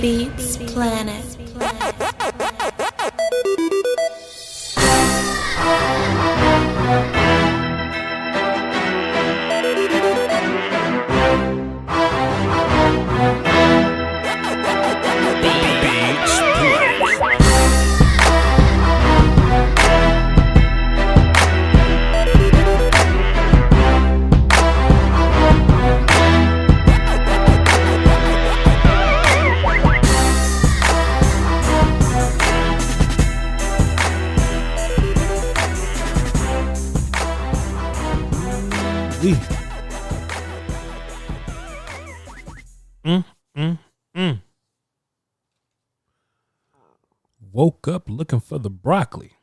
Beats Planet. Woke up looking for the broccoli.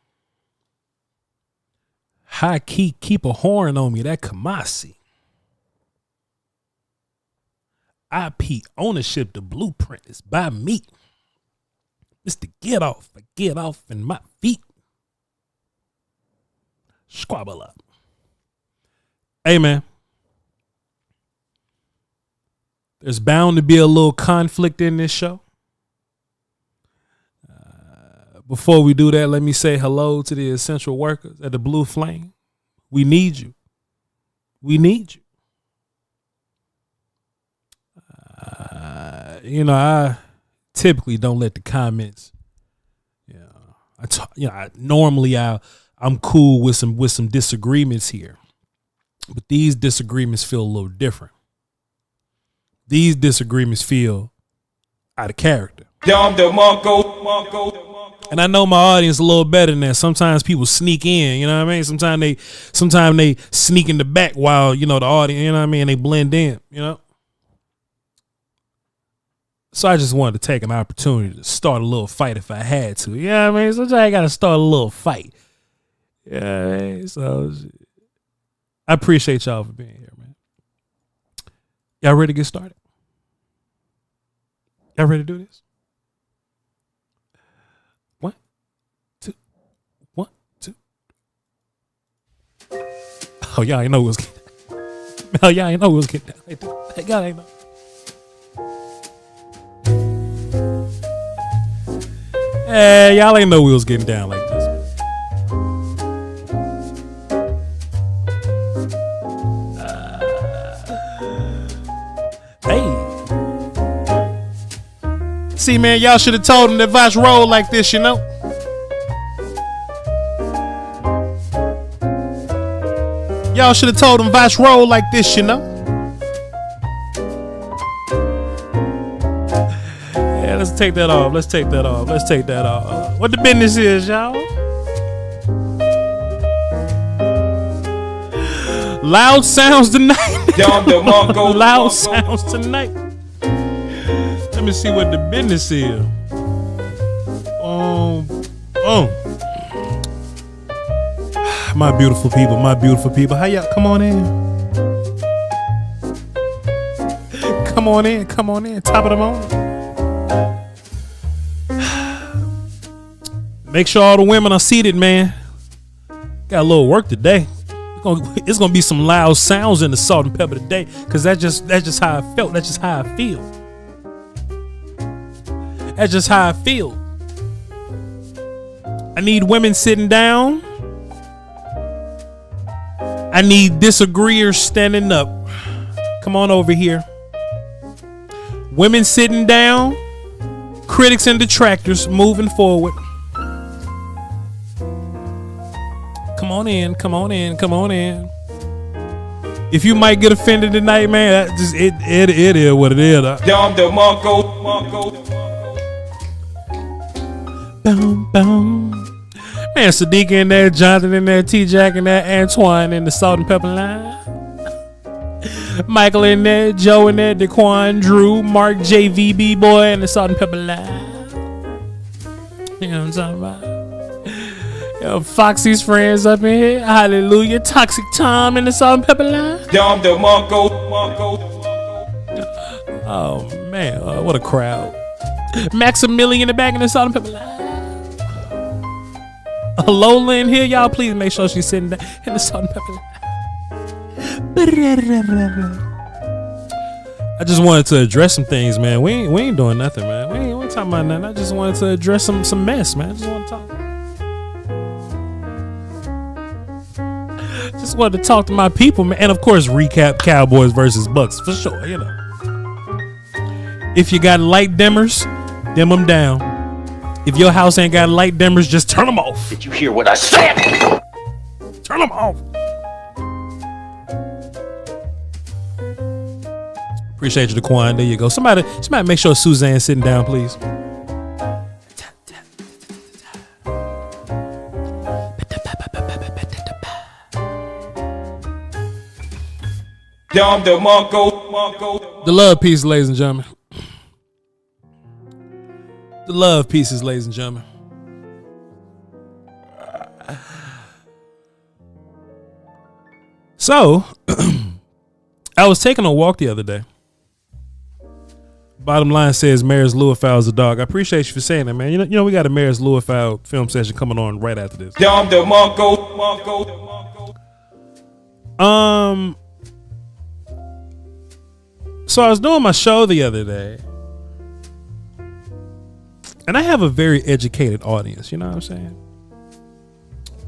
High key, keep a horn on me, that Kamasi. IP ownership, the blueprint is by me. Mr. Get Off, I get off in my feet. Squabble up. Hey, man. There's bound to be a little conflict in this show. Before we do that, let me say hello to the essential workers at the Blue Flame. We need you. We need you. I typically don't let the comments. I'm cool with some disagreements here, but these disagreements feel a little different. These disagreements feel out of character. And I know my audience a little better than that. Sometimes people sneak in, you know what I mean? Sometimes they sneak in the back while, the audience, you know what I mean? They blend in, So I just wanted to take an opportunity to start a little fight if I had to. You know what I mean? Sometimes I got to start a little fight. Yeah, you know I mean? So I appreciate y'all for being here, man. Y'all ready to get started? Y'all ready to do this? 1, 2, 1, 2. Oh, y'all ain't know we was getting down. Oh, y'all ain't know we was getting down. Y'all ain't know. Hey, y'all ain't know we was getting down like this. Hey. See, man, y'all should have told him that Voch roll like this, you know? Y'all should have told him Voch roll like this, you know? Yeah, let's take that off. Let's take that off. Let's take that off. What the business is, y'all? Loud sounds tonight. Loud sounds tonight. Let me see what the business is. My beautiful people, how y'all? Come on in. Top of the morning. Make sure all the women are seated, man. Got a little work today. It's gonna be some loud sounds in the salt and pepper today, cause that's just how I felt. That's just how I feel. That's just how I feel. I need women sitting down. I need disagreeers standing up. Come on over here. Women sitting down. Critics and detractors moving forward. Come on in. If you might get offended tonight, man, it is what it is. Boom. Man, Sadiq in there, Jonathan in there, T-Jack in there, Antoine in the salt and pepper line. Michael in there, Joe in there, Daquan, Drew, Mark, JVB boy in the salt and pepper line. You know what I'm talking about? Yo, Foxy's friends up in here. Hallelujah. Toxic Tom in the salt and pepper line. Oh, man. What a crowd. Maximilian in the back in the salt and pepper line. Lola in here, y'all. Please make sure she's sitting down in the salt and pepper line. I just wanted to address some things, man. We ain't doing nothing, man. We ain't talking about nothing. I just wanted to address some mess, man. I just want to talk. Just wanted to talk to my people, man. And of course, recap Cowboys versus Bucks for sure, you know. If you got light dimmers, dim them down. If your house ain't got light dimmers, just turn them off. Did you hear what I said? Turn them off. Appreciate you, Daquan. There you go. Somebody make sure Suzanne's sitting down, please. The love piece, ladies and gentlemen. The love pieces, ladies and gentlemen. So, I was taking a walk the other day. Bottom line says Maris Louisfowl is a dog. I appreciate you for saying that, man. You know we got a Maris Louisfowl film session coming on right after this. So I was doing my show the other day. And I have a very educated audience, you know what I'm saying?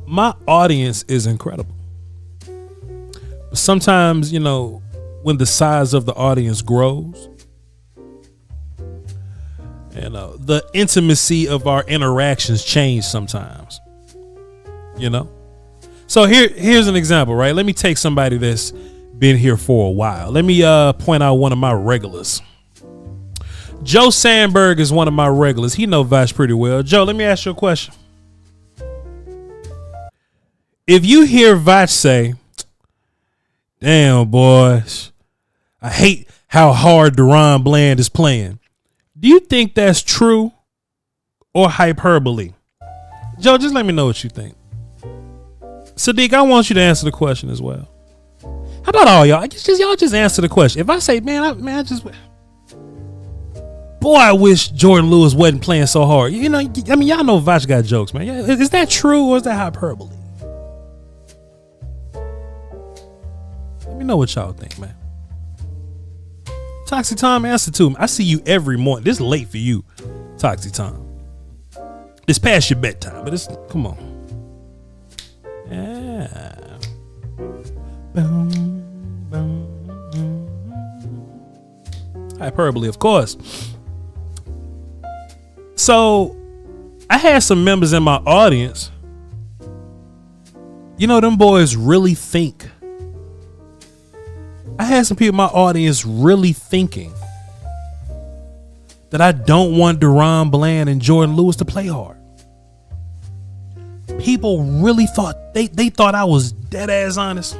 My audience is incredible. But sometimes, you know, when the size of the audience grows, you know, the intimacy of our interactions change sometimes. You know? So here's an example, right? Let me take somebody that's been here for a while. Let me point out one of my regulars. Joe Sandberg is one of my regulars. He know Voch pretty well. Joe, let me ask you a question. If you hear Voch say, "Damn, boys, I hate how hard Deron Bland is playing," do you think that's true or hyperbole? Joe, just let me know what you think. Sadiq, I want you to answer the question as well. How about all y'all? Y'all just answer the question. If I say, boy, I wish Jordan Lewis wasn't playing so hard. You know, I mean, y'all know Voch got jokes, man. Is that true or is that hyperbole? know what y'all think, man. Toxic Tom, answer to me. I see you every morning. This is late for you, Toxic Tom. It's past your bedtime, but it's, come on. Yeah. Boom, boom. Hyperbole, of course. So I had some members in my audience. You know, them boys really think. I had some people in my audience really thinking that I don't want Deron Bland and Jordan Lewis to play hard. People really thought they thought I was dead ass honest.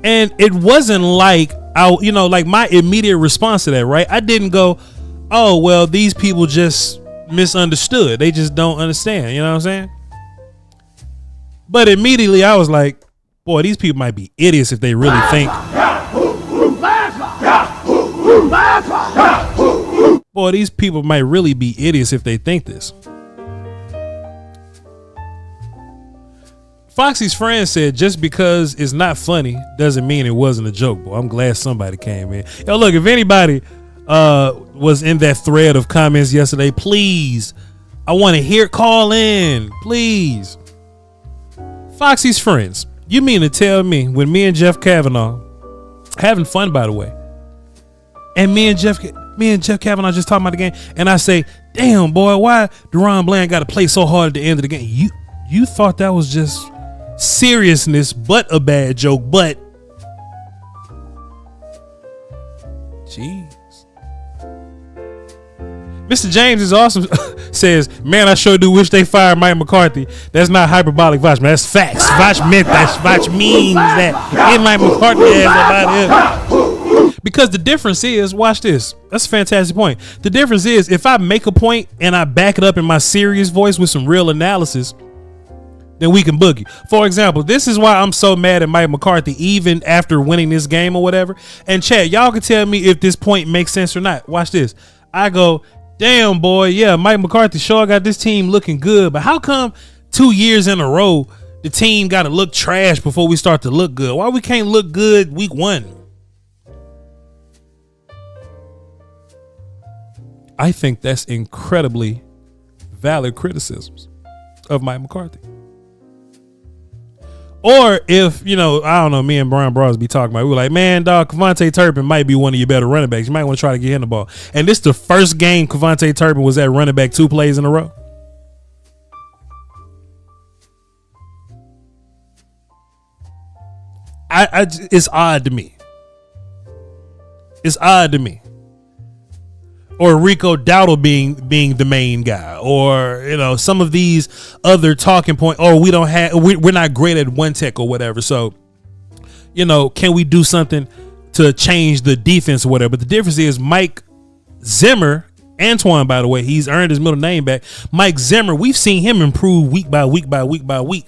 And it wasn't like like my immediate response to that, right? I didn't go, oh, well, these people just misunderstood. They just don't understand. You know what I'm saying? But immediately I was like, boy, these people might be idiots if they really think. Boy, these people might really be idiots if they think this. Foxy's friend said, just because it's not funny doesn't mean it wasn't a joke. Boy, I'm glad somebody came in. Yo, look, if anybody was in that thread of comments yesterday, please, I want to hear, call in, please. Foxy's friends, you mean to tell me when me and Jeff Kavanaugh having fun, by the way, and me and Jeff Kavanaugh just talking about the game, and I say, damn, boy, why Deron Bland got to play so hard at the end of the game? You thought that was just seriousness, but a bad joke, but jeez. Mr. James is awesome. Says, man, I sure do wish they fired Mike McCarthy. That's not hyperbolic, Voch, man. That's facts. Voch means that in Mike McCarthy has about it. Because the difference is, watch this. That's a fantastic point. The difference is, if I make a point and I back it up in my serious voice with some real analysis, then we can boogie. For example, this is why I'm so mad at Mike McCarthy, even after winning this game or whatever. And Chad, y'all can tell me if this point makes sense or not. Watch this. I go, damn, boy, yeah, Mike McCarthy sure got this team looking good, but how come 2 years in a row the team got to look trash before we start to look good? Why we can't look good week one? I think that's incredibly valid criticisms of Mike McCarthy. Or if, I don't know, me and Brian Bros be talking about, we were like, man, dog, Kevontae Turpin might be one of your better running backs. You might want to try to get him the ball. And this is the first game Kevontae Turpin was at running back 2 plays in a row. It's odd to me. It's odd to me. Or Rico Dowdle being the main guy, or some of these other talking points. Or we're not great at one tech or whatever. So, can we do something to change the defense or whatever? But the difference is Mike Zimmer, Antoine, by the way, he's earned his middle name back. Mike Zimmer, we've seen him improve week by week by week by week.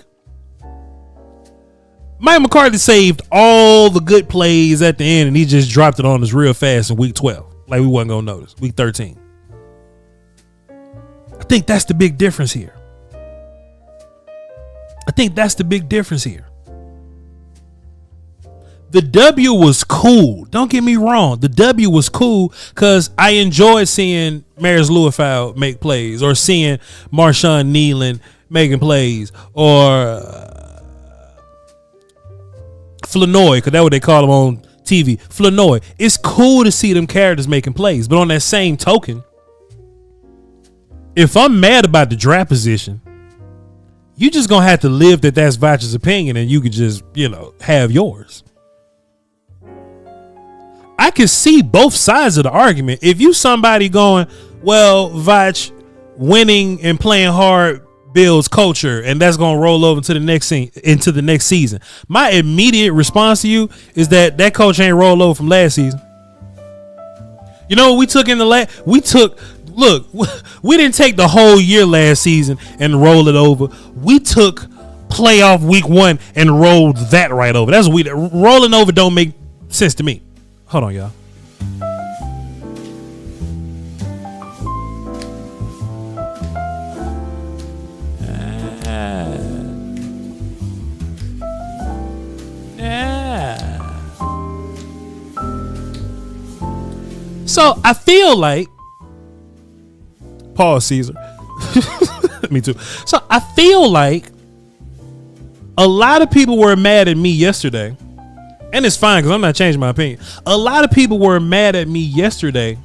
Mike McCarthy saved all the good plays at the end, and he just dropped it on us real fast in week 12. Like we wasn't gonna notice. Week 13. I think that's the big difference here. The W was cool. Don't get me wrong. The W was cool because I enjoyed seeing Maris Luafau make plays, or seeing Marshawn Nealon making plays, or Flanoy, because that's what they call him on TV. Flanoy. It's cool to see them characters making plays, but on that same token, if I'm mad about the draft position, you just gonna have to live that that's Voch's opinion, and you could just have yours. I can see both sides of the argument. If you somebody going, well, Voch winning and playing hard builds culture, and that's gonna roll over into the next season. My immediate response to you is that coach ain't roll over from last season. You know what we took in the we didn't take the whole year last season and roll it over. We took playoff week 1 and rolled that right over. That's what rolling over don't make sense to me. Hold on, y'all. So I feel like, pause, Caesar. Me too. So I feel like a lot of people were mad at me yesterday, and it's fine because I'm not changing my opinion. A lot of people were mad at me yesterday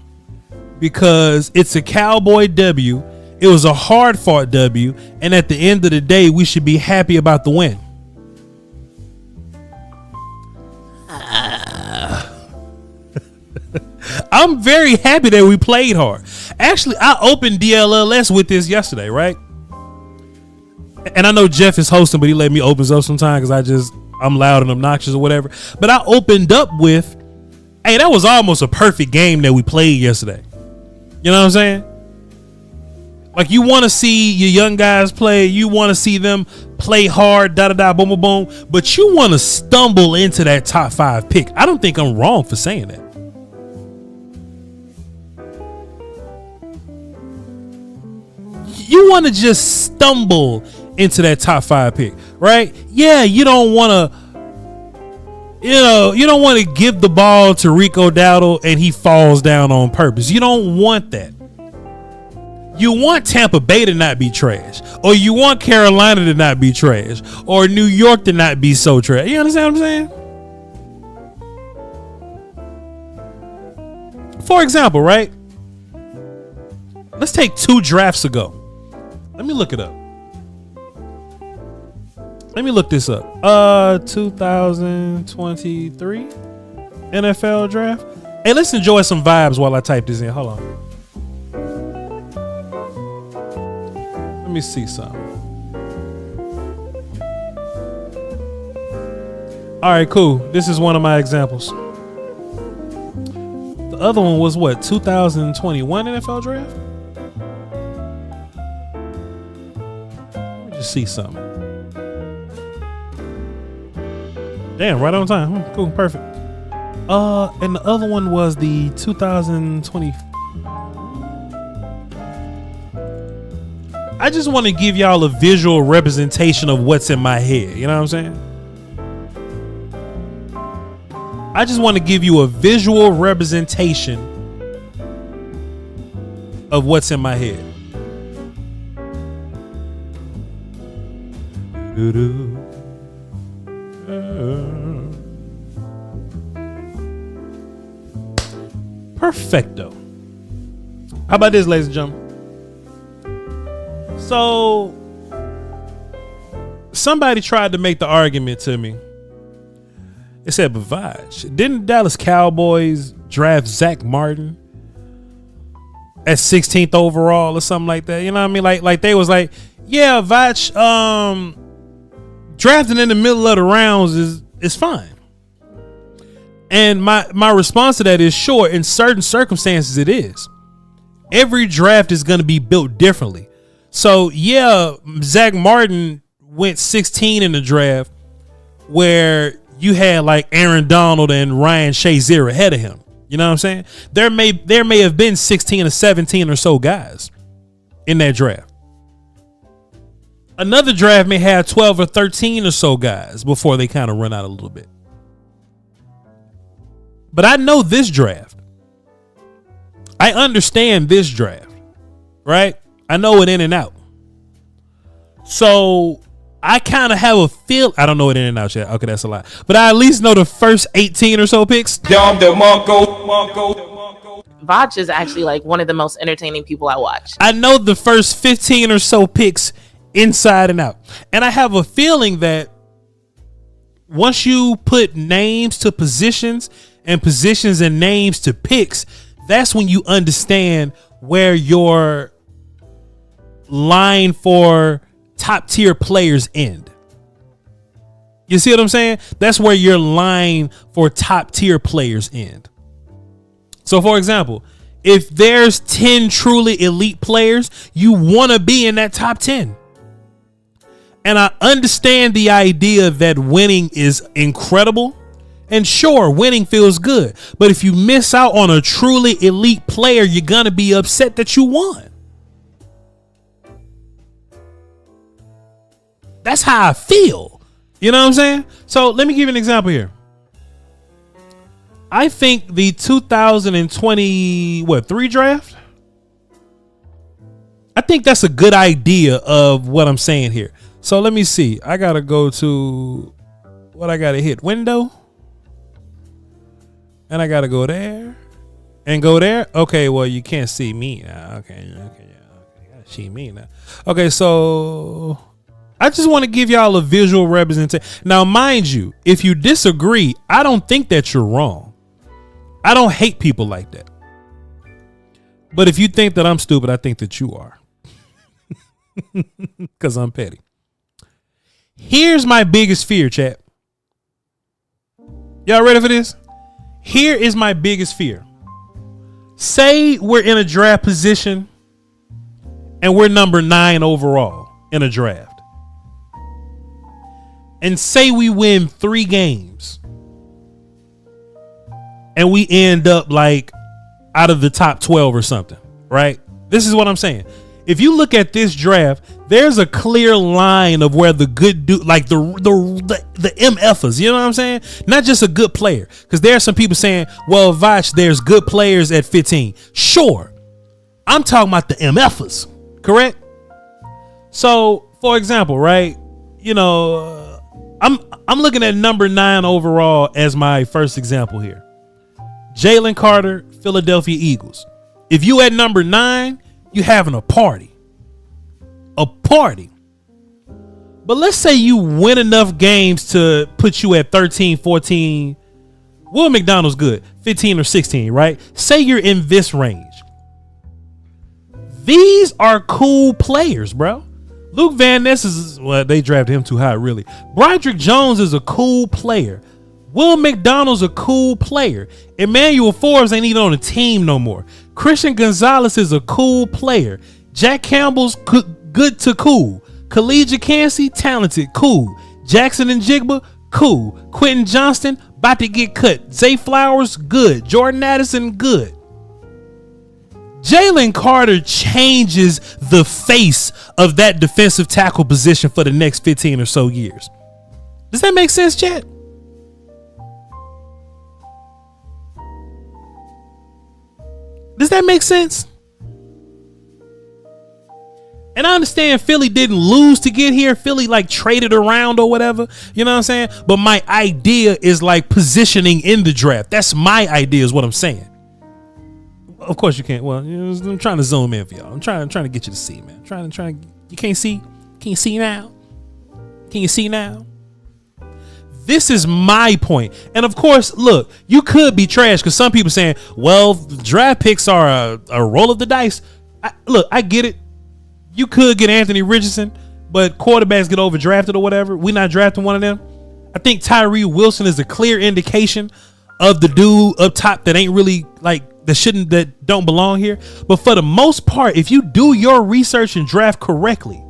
because it's a Cowboy W. It was a hard fought W, and at the end of the day, we should be happy about the win. I'm very happy that we played hard. Actually, I opened DLLS with this yesterday, right? And I know Jeff is hosting, but he let me open up sometimes because I'm loud and obnoxious or whatever. But I opened up with, hey, that was almost a perfect game that we played yesterday. You know what I'm saying? Like, you want to see your young guys play. You want to see them play hard, da-da-da, boom, boom, boom. But you want to stumble into that top 5 pick. I don't think I'm wrong for saying that. You want to just stumble into that top 5 pick, right? Yeah, you don't want to, you don't want to give the ball to Rico Dowdle and he falls down on purpose. You don't want that. You want Tampa Bay to not be trash, or you want Carolina to not be trash, or New York to not be so trash. You understand what I'm saying? For example, right? Let's take 2 drafts ago. Let me look it up. Let me look this up. 2023 NFL draft. Hey, let's enjoy some vibes while I type this in. Hold on. Let me see something. All right, cool. This is one of my examples. The other one was what? 2021 NFL draft? See something. Damn, right on time. Cool, perfect. And the other one was the 2020. I just want to give y'all a visual representation of what's in my head. You know what I'm saying? I just want to give you a visual representation of what's in my head. Perfecto. How about this, ladies and gentlemen? So, somebody tried to make the argument to me. It said, but Voch, didn't Dallas Cowboys draft Zach Martin at 16th overall or something like that? You know what I mean? Like they was like, yeah, Voch, drafting in the middle of the rounds is fine. And my response to that is, sure, in certain circumstances it is. Every draft is going to be built differently. So yeah, Zach Martin went 16 in the draft where you had like Aaron Donald and Ryan Shazier ahead of him. You know what I'm saying? There may have been 16 or 17 or so guys in that draft. Another draft may have 12 or 13 or so guys before they kind of run out a little bit. But I know this draft. I understand this draft, right? I know it in and out. So I kind of have a feel. I don't know it in and out yet. Okay, that's a lie. But I at least know the first 18 or so picks. Voch is actually like one of the most entertaining people I watch. I know the first 15 or so picks inside and out. And I have a feeling that once you put names to positions and positions and names to picks, that's when you understand where your line for top tier players end. You see what I'm saying? That's where your line for top tier players end. So for example, if there's 10 truly elite players, you want to be in that top 10. And I understand the idea that winning is incredible. And sure, winning feels good. But if you miss out on a truly elite player, you're going to be upset that you won. That's how I feel. You know what I'm saying? So let me give you an example here. I think the 2023 draft, I think that's a good idea of what I'm saying here. So let me see. I got to go to what I got to hit window. And I got to go there and go there. Okay, well, you can't see me now. Okay. You got to see me now. Okay, so I just want to give y'all a visual representation. Now, mind you, if you disagree, I don't think that you're wrong. I don't hate people like that. But if you think that I'm stupid, I think that you are. Because I'm petty. Here's my biggest fear, chat. Y'all ready for this? Here is my biggest fear. Say we're in a draft position and we're number 9 overall in a draft. And say we win 3 games and we end up like out of the top 12 or something, right? This is what I'm saying. If you look at this draft, there's a clear line of where the good dude, like the MFers, you know what I'm saying? Not just a good player. Because there are some people saying, well, Voch, there's good players at 15. Sure. I'm talking about the MFers, correct? So, for example, right? You know, I'm looking at number 9 overall as my first example here. Jalen Carter, Philadelphia Eagles. If you at number 9, you having a party. A party. But let's say you win enough games to put you at 13, 14. Will McDonald's good. 15 or 16, right? Say you're in this range. These are cool players, bro. Luke Van Ness is, well, they drafted him too high, really. Broderick Jones is a cool player. Will McDonald's a cool player. Emmanuel Forbes ain't even on the team no more. Christian Gonzalez is a cool player. Jack Campbell's good to cool. Khalid Jakansy, talented, cool. Jackson and Jigba, cool. Quentin Johnston, about to get cut. Zay Flowers, good. Jordan Addison, good. Jalen Carter changes the face of that defensive tackle position for the next 15 or so years. Does that make sense, chat? Does that make sense? And I understand Philly didn't lose to get here. Philly like traded around or whatever. You know what I'm saying? But my idea is like positioning in the draft. That's my idea is what I'm saying. Of course you can't. Well, you know, I'm trying to zoom in for y'all. I'm trying to get you to see, man. I'm trying. You can't see? Can you see now? Can you see now? This is my point. And of course, look, you could be trash because some people saying, well, draft picks are a roll of the dice. Look, I get it. You could get Anthony Richardson, but quarterbacks get overdrafted or whatever. We're not drafting one of them. I think Tyree Wilson is a clear indication of the dude up top that ain't really like that don't belong here. But for the most part, if you do your research and draft correctly,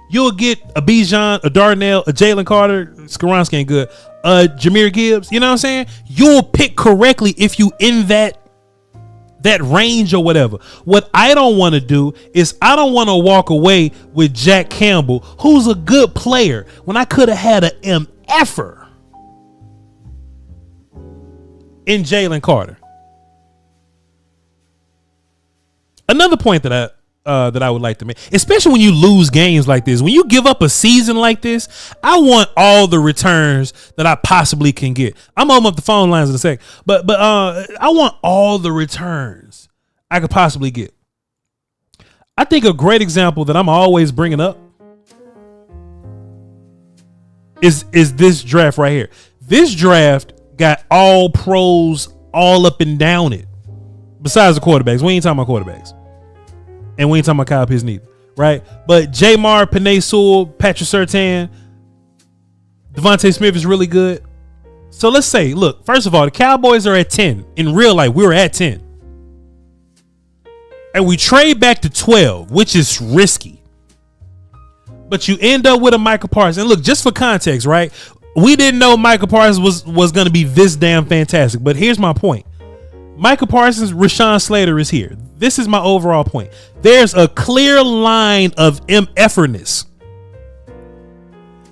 you'll get a Bijan, a Darnell, a Jalen Carter. Skoronski ain't good. Jahmyr Gibbs. You know what I'm saying? You'll pick correctly if you in that range or whatever. What I don't want to do is I don't want to walk away with Jack Campbell, who's a good player, when I could have had an MFer in Jalen Carter. Another point that I would like to make, especially when you lose games like this, when you give up a season like this, I want all the returns that I possibly can get. I'm gonna open up the phone lines in a sec, but I want all the returns I could possibly get. I think a great example that I'm always bringing up is this draft right here. This draft got all pros all up and down it. Besides the quarterbacks, we ain't talking about quarterbacks. And we ain't talking about Kyle Pitts neither, right? But Jamar, Penei Sewell, Patrick Surtain, Devontae Smith is really good. So let's say, look, first of all, the Cowboys are at 10. In real life, we were at 10. And we trade back to 12, which is risky. But you end up with a Michael Parsons. And look, just for context, right? We didn't know Michael Parsons was going to be this damn fantastic. But here's my point. Michael Parsons, Rashawn Slater is here. This is my overall point. There's a clear line of MFerness.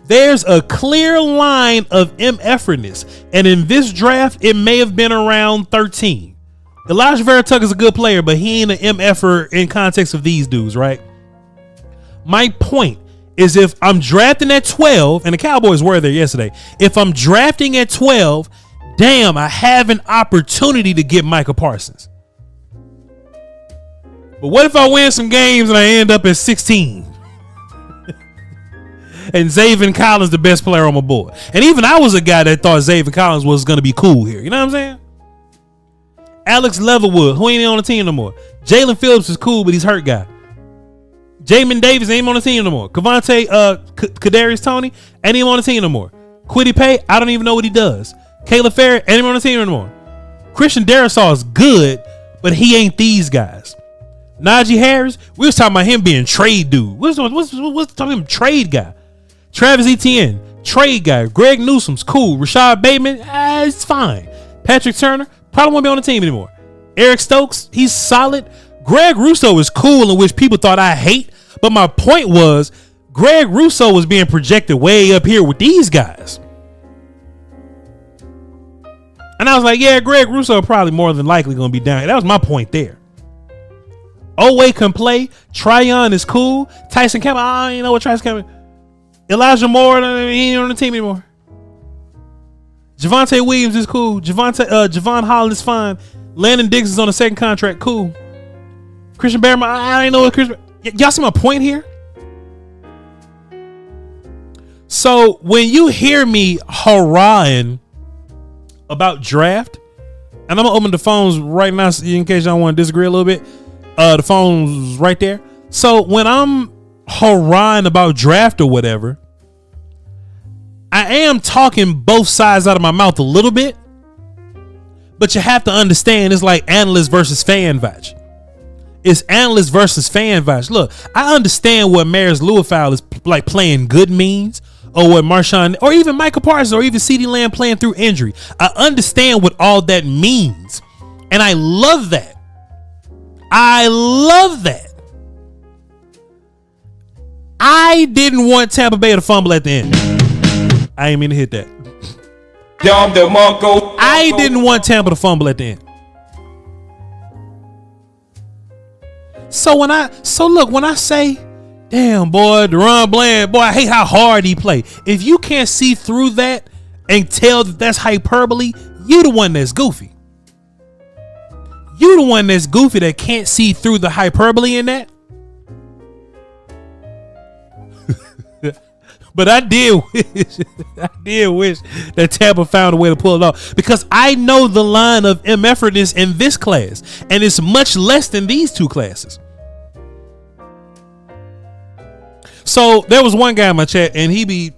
There's a clear line of MFerness. And in this draft, it may have been around 13. Elijah Vera Tucker's a good player, but he ain't an MFer in context of these dudes, right? My point is, if I'm drafting at 12, and the Cowboys were there yesterday, if I'm drafting at 12, damn, I have an opportunity to get Micah Parsons. But what if I win some games and I end up at 16? And Zaven Collins the best player on my board. And even I was a guy that thought Zaven Collins was going to be cool here. You know what I'm saying? Alex Leatherwood, who ain't on the team no more. Jalen Phillips is cool, but he's hurt guy. Jamin Davis ain't on the team no more. Kadarius Toney ain't even on the team no more. Kwity Paye, I don't even know what he does. Caleb Farrell ain't even on the team anymore. Christian Darrisaw is good, but he ain't these guys. Najee Harris, we was talking about him being trade dude. What's talking about him trade guy? Travis Etienne, trade guy. Greg Newsom's cool. Rashad Bateman, it's fine. Patrick Turner, probably won't be on the team anymore. Eric Stokes, he's solid. Greg Rousseau is cool, in which people thought I hate. But my point was, Greg Rousseau was being projected way up here with these guys. And I was like, yeah, Greg Rousseau probably more than likely going to be down here. That was my point there. Owe can play. Tryon is cool. Tyson Campbell, I don't even know what Tyson Campbell. Elijah Moore, he ain't on the team anymore. Javonte Williams is cool. Javon Holland is fine. Landon Diggs is on a second contract. Cool. Christian Barrymore, I ain't know what Christian. Y'all see my point here? So when you hear me hurrahing about draft, and I'm gonna open the phones right now in case y'all want to disagree a little bit. The phone's right there. So when I'm hurrahing about draft or whatever, I am talking both sides out of my mouth a little bit, but you have to understand it's like analyst versus fan Voch. It's analyst versus fan Voch. Look, I understand what Maris Louisville is like playing good means, or what Marshawn, or even Micah Parsons, or even CeeDee Lamb playing through injury. I understand what all that means, and I love that. I love that. I didn't want Tampa Bay to fumble at the end. I ain't mean to hit that. I didn't want Tampa to fumble at the end. So when I say, damn boy, Deron Bland, boy, I hate how hard he played. If you can't see through that and tell that that's hyperbole, you the one that's goofy. You the one that's goofy that can't see through the hyperbole in that. But I did wish that Tampa found a way to pull it off, because I know the line of MFerness in this class, and it's much less than these two classes. So there was one guy in my chat, and he be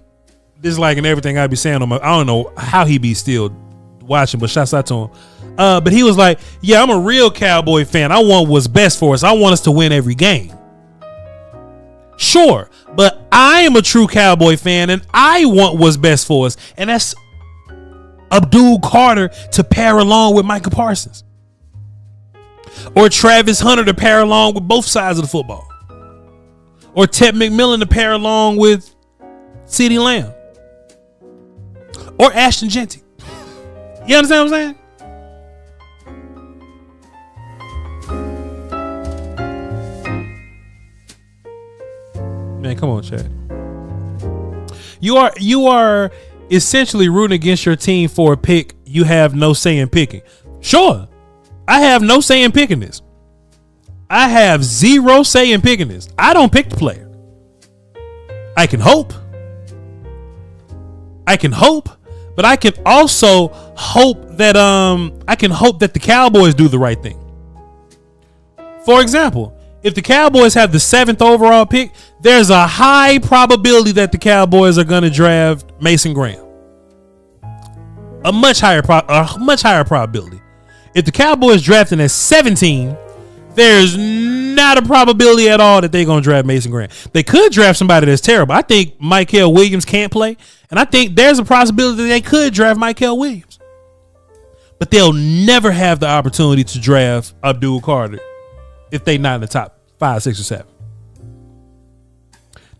disliking everything I be saying on my. I don't know how he be still watching, but shouts out to him. But he was like, "Yeah, I'm a real Cowboy fan. I want what's best for us. I want us to win every game." Sure, but I am a true Cowboy fan, and I want what's best for us, and that's Abdul Carter to pair along with Micah Parsons, or Travis Hunter to pair along with both sides of the football, or Ted McMillan to pair along with CeeDee Lamb, or Ashton Genty. You understand what I'm saying? Man, come on, Chad. You are essentially rooting against your team for a pick you have no say in picking. Sure, I have no say in picking this. I have zero say in picking this. I don't pick the player. I can hope, but I can also hope that the Cowboys do the right thing. For example, if the Cowboys have the 7th overall pick, there's a high probability that the Cowboys are going to draft Mason Graham. A much higher probability. If the Cowboys drafting at 17, there's not a probability at all that they're going to draft Mason Graham. They could draft somebody that's terrible. I think Mykel Williams can't play, and I think there's a possibility that they could draft Mykel Williams. But they'll never have the opportunity to draft Abdul Carter if they not in the top 5, 6, or 7.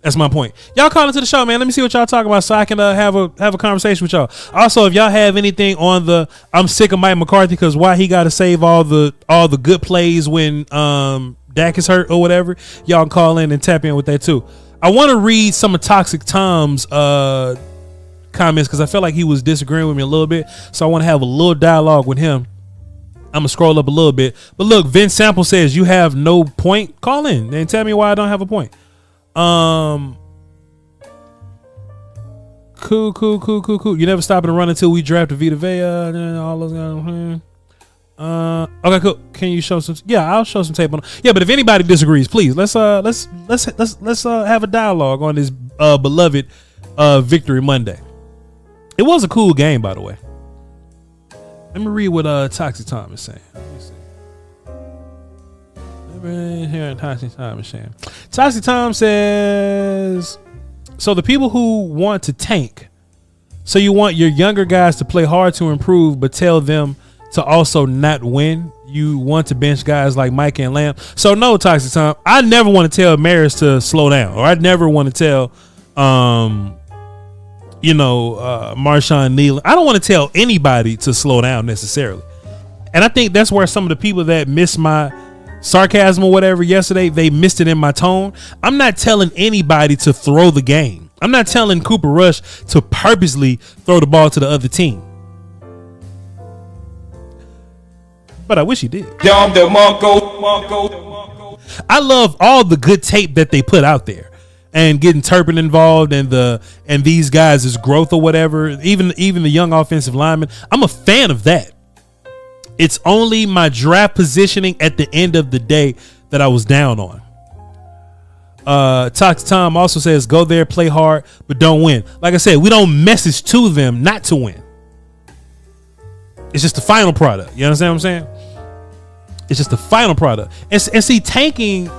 That's my point. Y'all call into the show, man. Let me see what y'all talking about so I can have a conversation with y'all. Also, if y'all have anything on the I'm sick of Mike McCarthy because why he got to save all the good plays when Dak is hurt or whatever, y'all can call in and tap in with that too. I want to read some of Toxic Tom's comments because I felt like he was disagreeing with me a little bit. So I want to have a little dialogue with him. I'm gonna scroll up a little bit. But look, Vince Sample says you have no point. Call in and tell me why I don't have a point. Cool. You never stop and run until we draft a Vita Vea. All those guys. Okay, cool. Can you show some? Yeah, I'll show some tape on. Yeah, but if anybody disagrees, please let's have a dialogue on this beloved Victory Monday. It was a cool game, by the way. Let me read what Toxic Tom is saying. Let me see. Here Toxic Tom is saying. Toxic Tom says, so the people who want to tank, so you want your younger guys to play hard to improve, but tell them to also not win. You want to bench guys like Mike and Lamb. So no, Toxic Tom, I never want to tell Maris to slow down, or I never want to tell Marshawn Neal. I don't want to tell anybody to slow down necessarily. And I think that's where some of the people that missed my sarcasm or whatever yesterday, they missed it in my tone. I'm not telling anybody to throw the game. I'm not telling Cooper Rush to purposely throw the ball to the other team. But I wish he did. I love all the good tape that they put out there. And getting Turpin involved and these guys' growth or whatever, even the young offensive linemen. I'm a fan of that. It's only my draft positioning at the end of the day that I was down on. Toxic Tom also says, go there, play hard, but don't win. Like I said, we don't message to them not to win. It's just the final product. You understand what I'm saying? It's just the final product. And see, tanking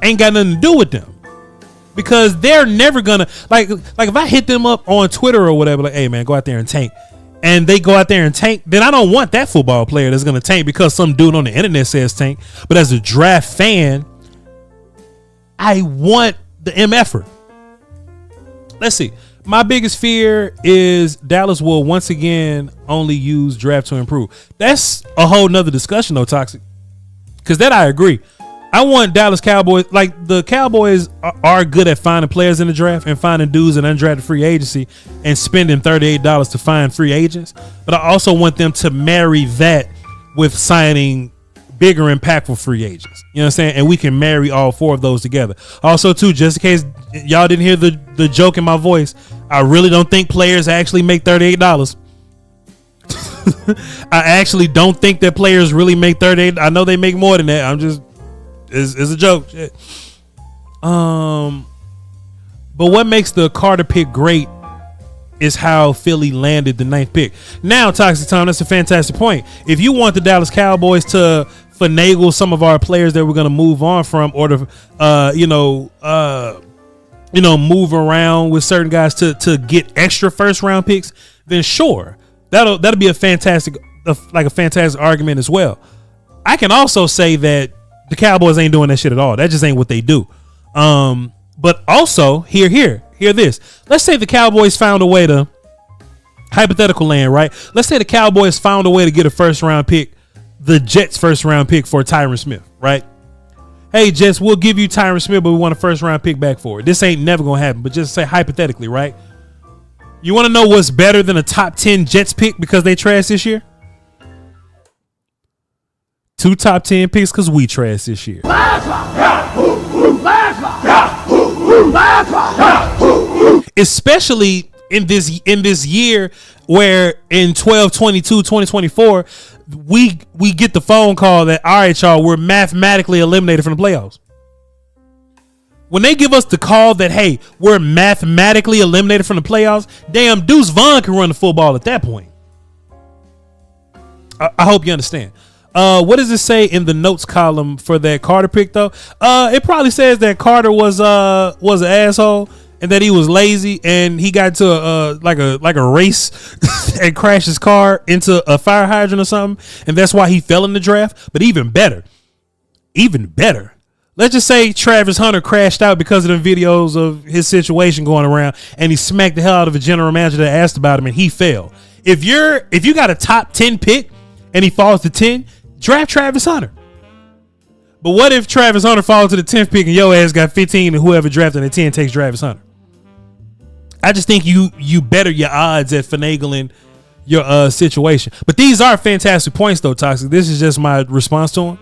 ain't got nothing to do with them. Because they're never gonna like if I hit them up on Twitter or whatever, like, hey man, go out there and tank, and they go out there and tank, then I don't want that football player that's gonna tank because some dude on the internet says tank. But as a draft fan, I want the MFer. Let's see. My biggest fear is Dallas will once again only use draft to improve. That's a whole nother discussion though, Toxic. Because that I agree. I want Dallas Cowboys, like the Cowboys are good at finding players in the draft and finding dudes in undrafted free agency and spending $38 to find free agents. But I also want them to marry that with signing bigger, impactful free agents. You know what I'm saying? And we can marry all four of those together. Also, too, just in case y'all didn't hear the joke in my voice, I really don't think players actually make $38. I actually don't think that players really make $38. I know they make more than that. I'm just... It's a joke. Shit. But what makes the Carter pick great is how Philly landed the 9th pick. Now, Toxic Tom, that's a fantastic point. If you want the Dallas Cowboys to finagle some of our players that we're going to move on from, or to move around with certain guys to get extra first round picks, then sure, that'll be a fantastic argument as well. I can also say that the Cowboys ain't doing that shit at all. That just ain't what they do. But also, hear this. Let's say the Cowboys found a way to, hypothetical land, right? Let's say the Cowboys found a way to get a first round pick, the Jets first round pick for Tyron Smith, right? Hey, Jets, we'll give you Tyron Smith, but we want a first round pick back for it. This ain't never going to happen, but just say hypothetically, right? You want to know what's better than a top 10 Jets pick because they trash this year? 2 top 10 picks because we trash this year. Especially in this year where in 2024 we get the phone call that, all right, y'all, we're mathematically eliminated from the playoffs. When they give us the call that, hey, we're mathematically eliminated from the playoffs, damn, Deuce Vaughn can run the football at that point. I hope you understand. What does it say in the notes column for that Carter pick though? It probably says that Carter was an asshole and that he was lazy and he got to like a race and crashed his car into a fire hydrant or something, and that's why he fell in the draft. But even better, Let's just say Travis Hunter crashed out because of the videos of his situation going around, and he smacked the hell out of a general manager that asked about him, and he failed. If you got a top 10 pick and he falls to 10, draft Travis Hunter. But what if Travis Hunter falls to the 10th pick and your ass got 15 and whoever drafted at 10 takes Travis Hunter? I just think you better your odds at finagling your situation. But these are fantastic points though, Toxic. This is just my response to him.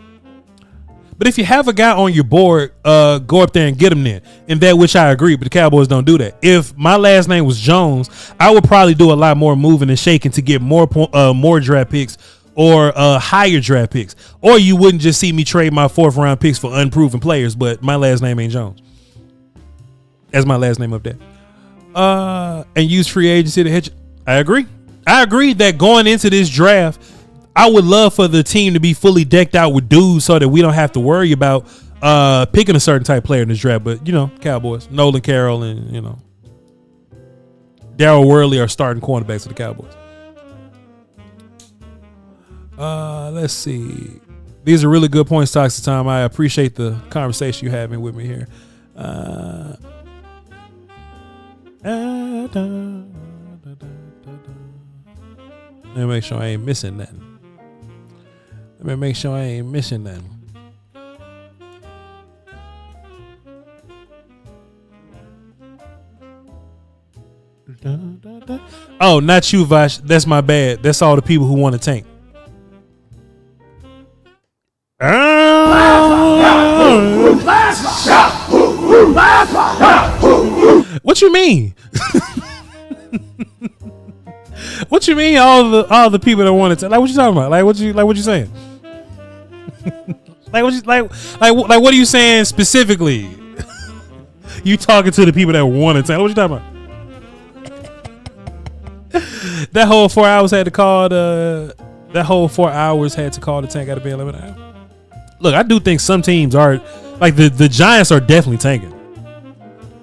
But if you have a guy on your board, go up there and get him then. And that which I agree, but the Cowboys don't do that. If my last name was Jones, I would probably do a lot more moving and shaking to get more draft picks or higher draft picks. Or you wouldn't just see me trade my 4th round picks for unproven players, but my last name ain't Jones. That's my last name up there. And use free agency to hit you. I agree that going into this draft, I would love for the team to be fully decked out with dudes so that we don't have to worry about picking a certain type of player in this draft. But, Cowboys, Nolan Carroll and, Darryl Worley are starting cornerbacks for the Cowboys. Let's see. These are really good points, Toxic Time. I appreciate the conversation you're having with me here. Let me make sure I ain't missing nothing. Oh, not you, Voch. That's my bad. That's all the people who want to tank. What you mean? What you mean? All the people that want to like, what you talking about? Like what you saying? Like what are you saying specifically? You talking to the people that want to tank? What you talking about? That whole 4 hours had to call the tank out of being eliminated. Look, I do think some teams are like the Giants are definitely tanking.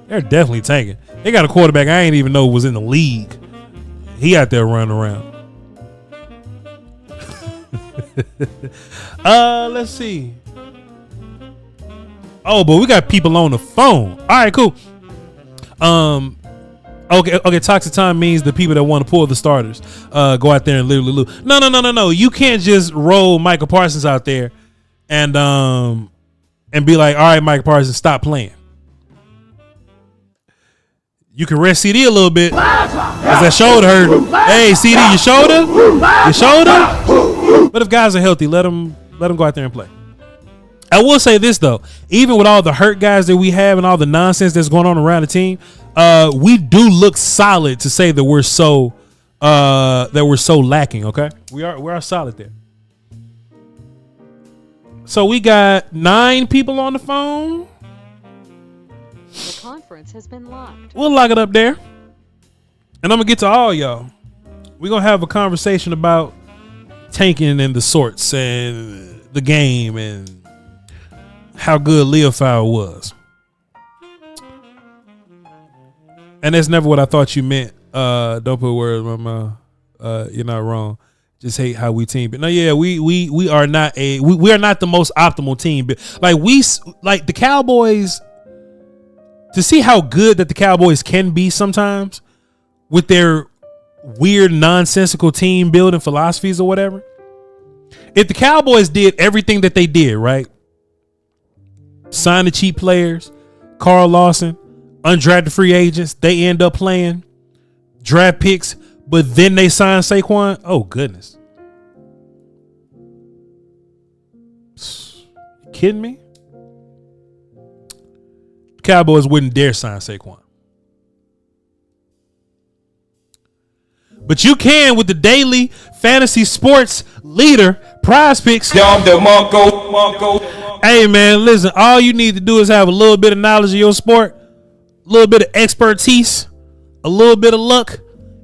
They're definitely tanking. They got a quarterback I ain't even know was in the league. He out there running around. Let's see. Oh, but we got people on the phone. All right, cool. Okay. Toxic Time means the people that want to pull the starters go out there and literally lose. No. You can't just roll Michael Parsons out there and be like, all right, Michael Parsons, stop playing. You can rest CD a little bit. Cause that shoulder hurt. Hey, CD, your shoulder? But if guys are healthy, let them go out there and play. I will say this though, even with all the hurt guys that we have and all the nonsense that's going on around the team, we do look solid to say that we're so lacking. Okay, we are solid there. So we got 9 people on the phone. The conference has been locked. We'll lock it up there. And I'm going to get to all y'all. We're going to have a conversation about tanking and the sorts and the game and how good Leofow was. And that's never what I thought you meant. Don't put words in my mouth. You're not wrong. Just hate how we team. But no, yeah, we are not we are not the most optimal team. But like the Cowboys, to see how good that the Cowboys can be sometimes with their weird nonsensical team building philosophies or whatever. If the Cowboys did everything that they did, right? Sign the cheap players, Carl Lawson, undrafted free agents, they end up playing draft picks, but then they sign Saquon. Oh goodness. You kidding me? Cowboys wouldn't dare sign Saquon. But you can with the daily fantasy sports leader, PrizePicks. Hey man, listen, all you need to do is have a little bit of knowledge of your sport, a little bit of expertise, a little bit of luck,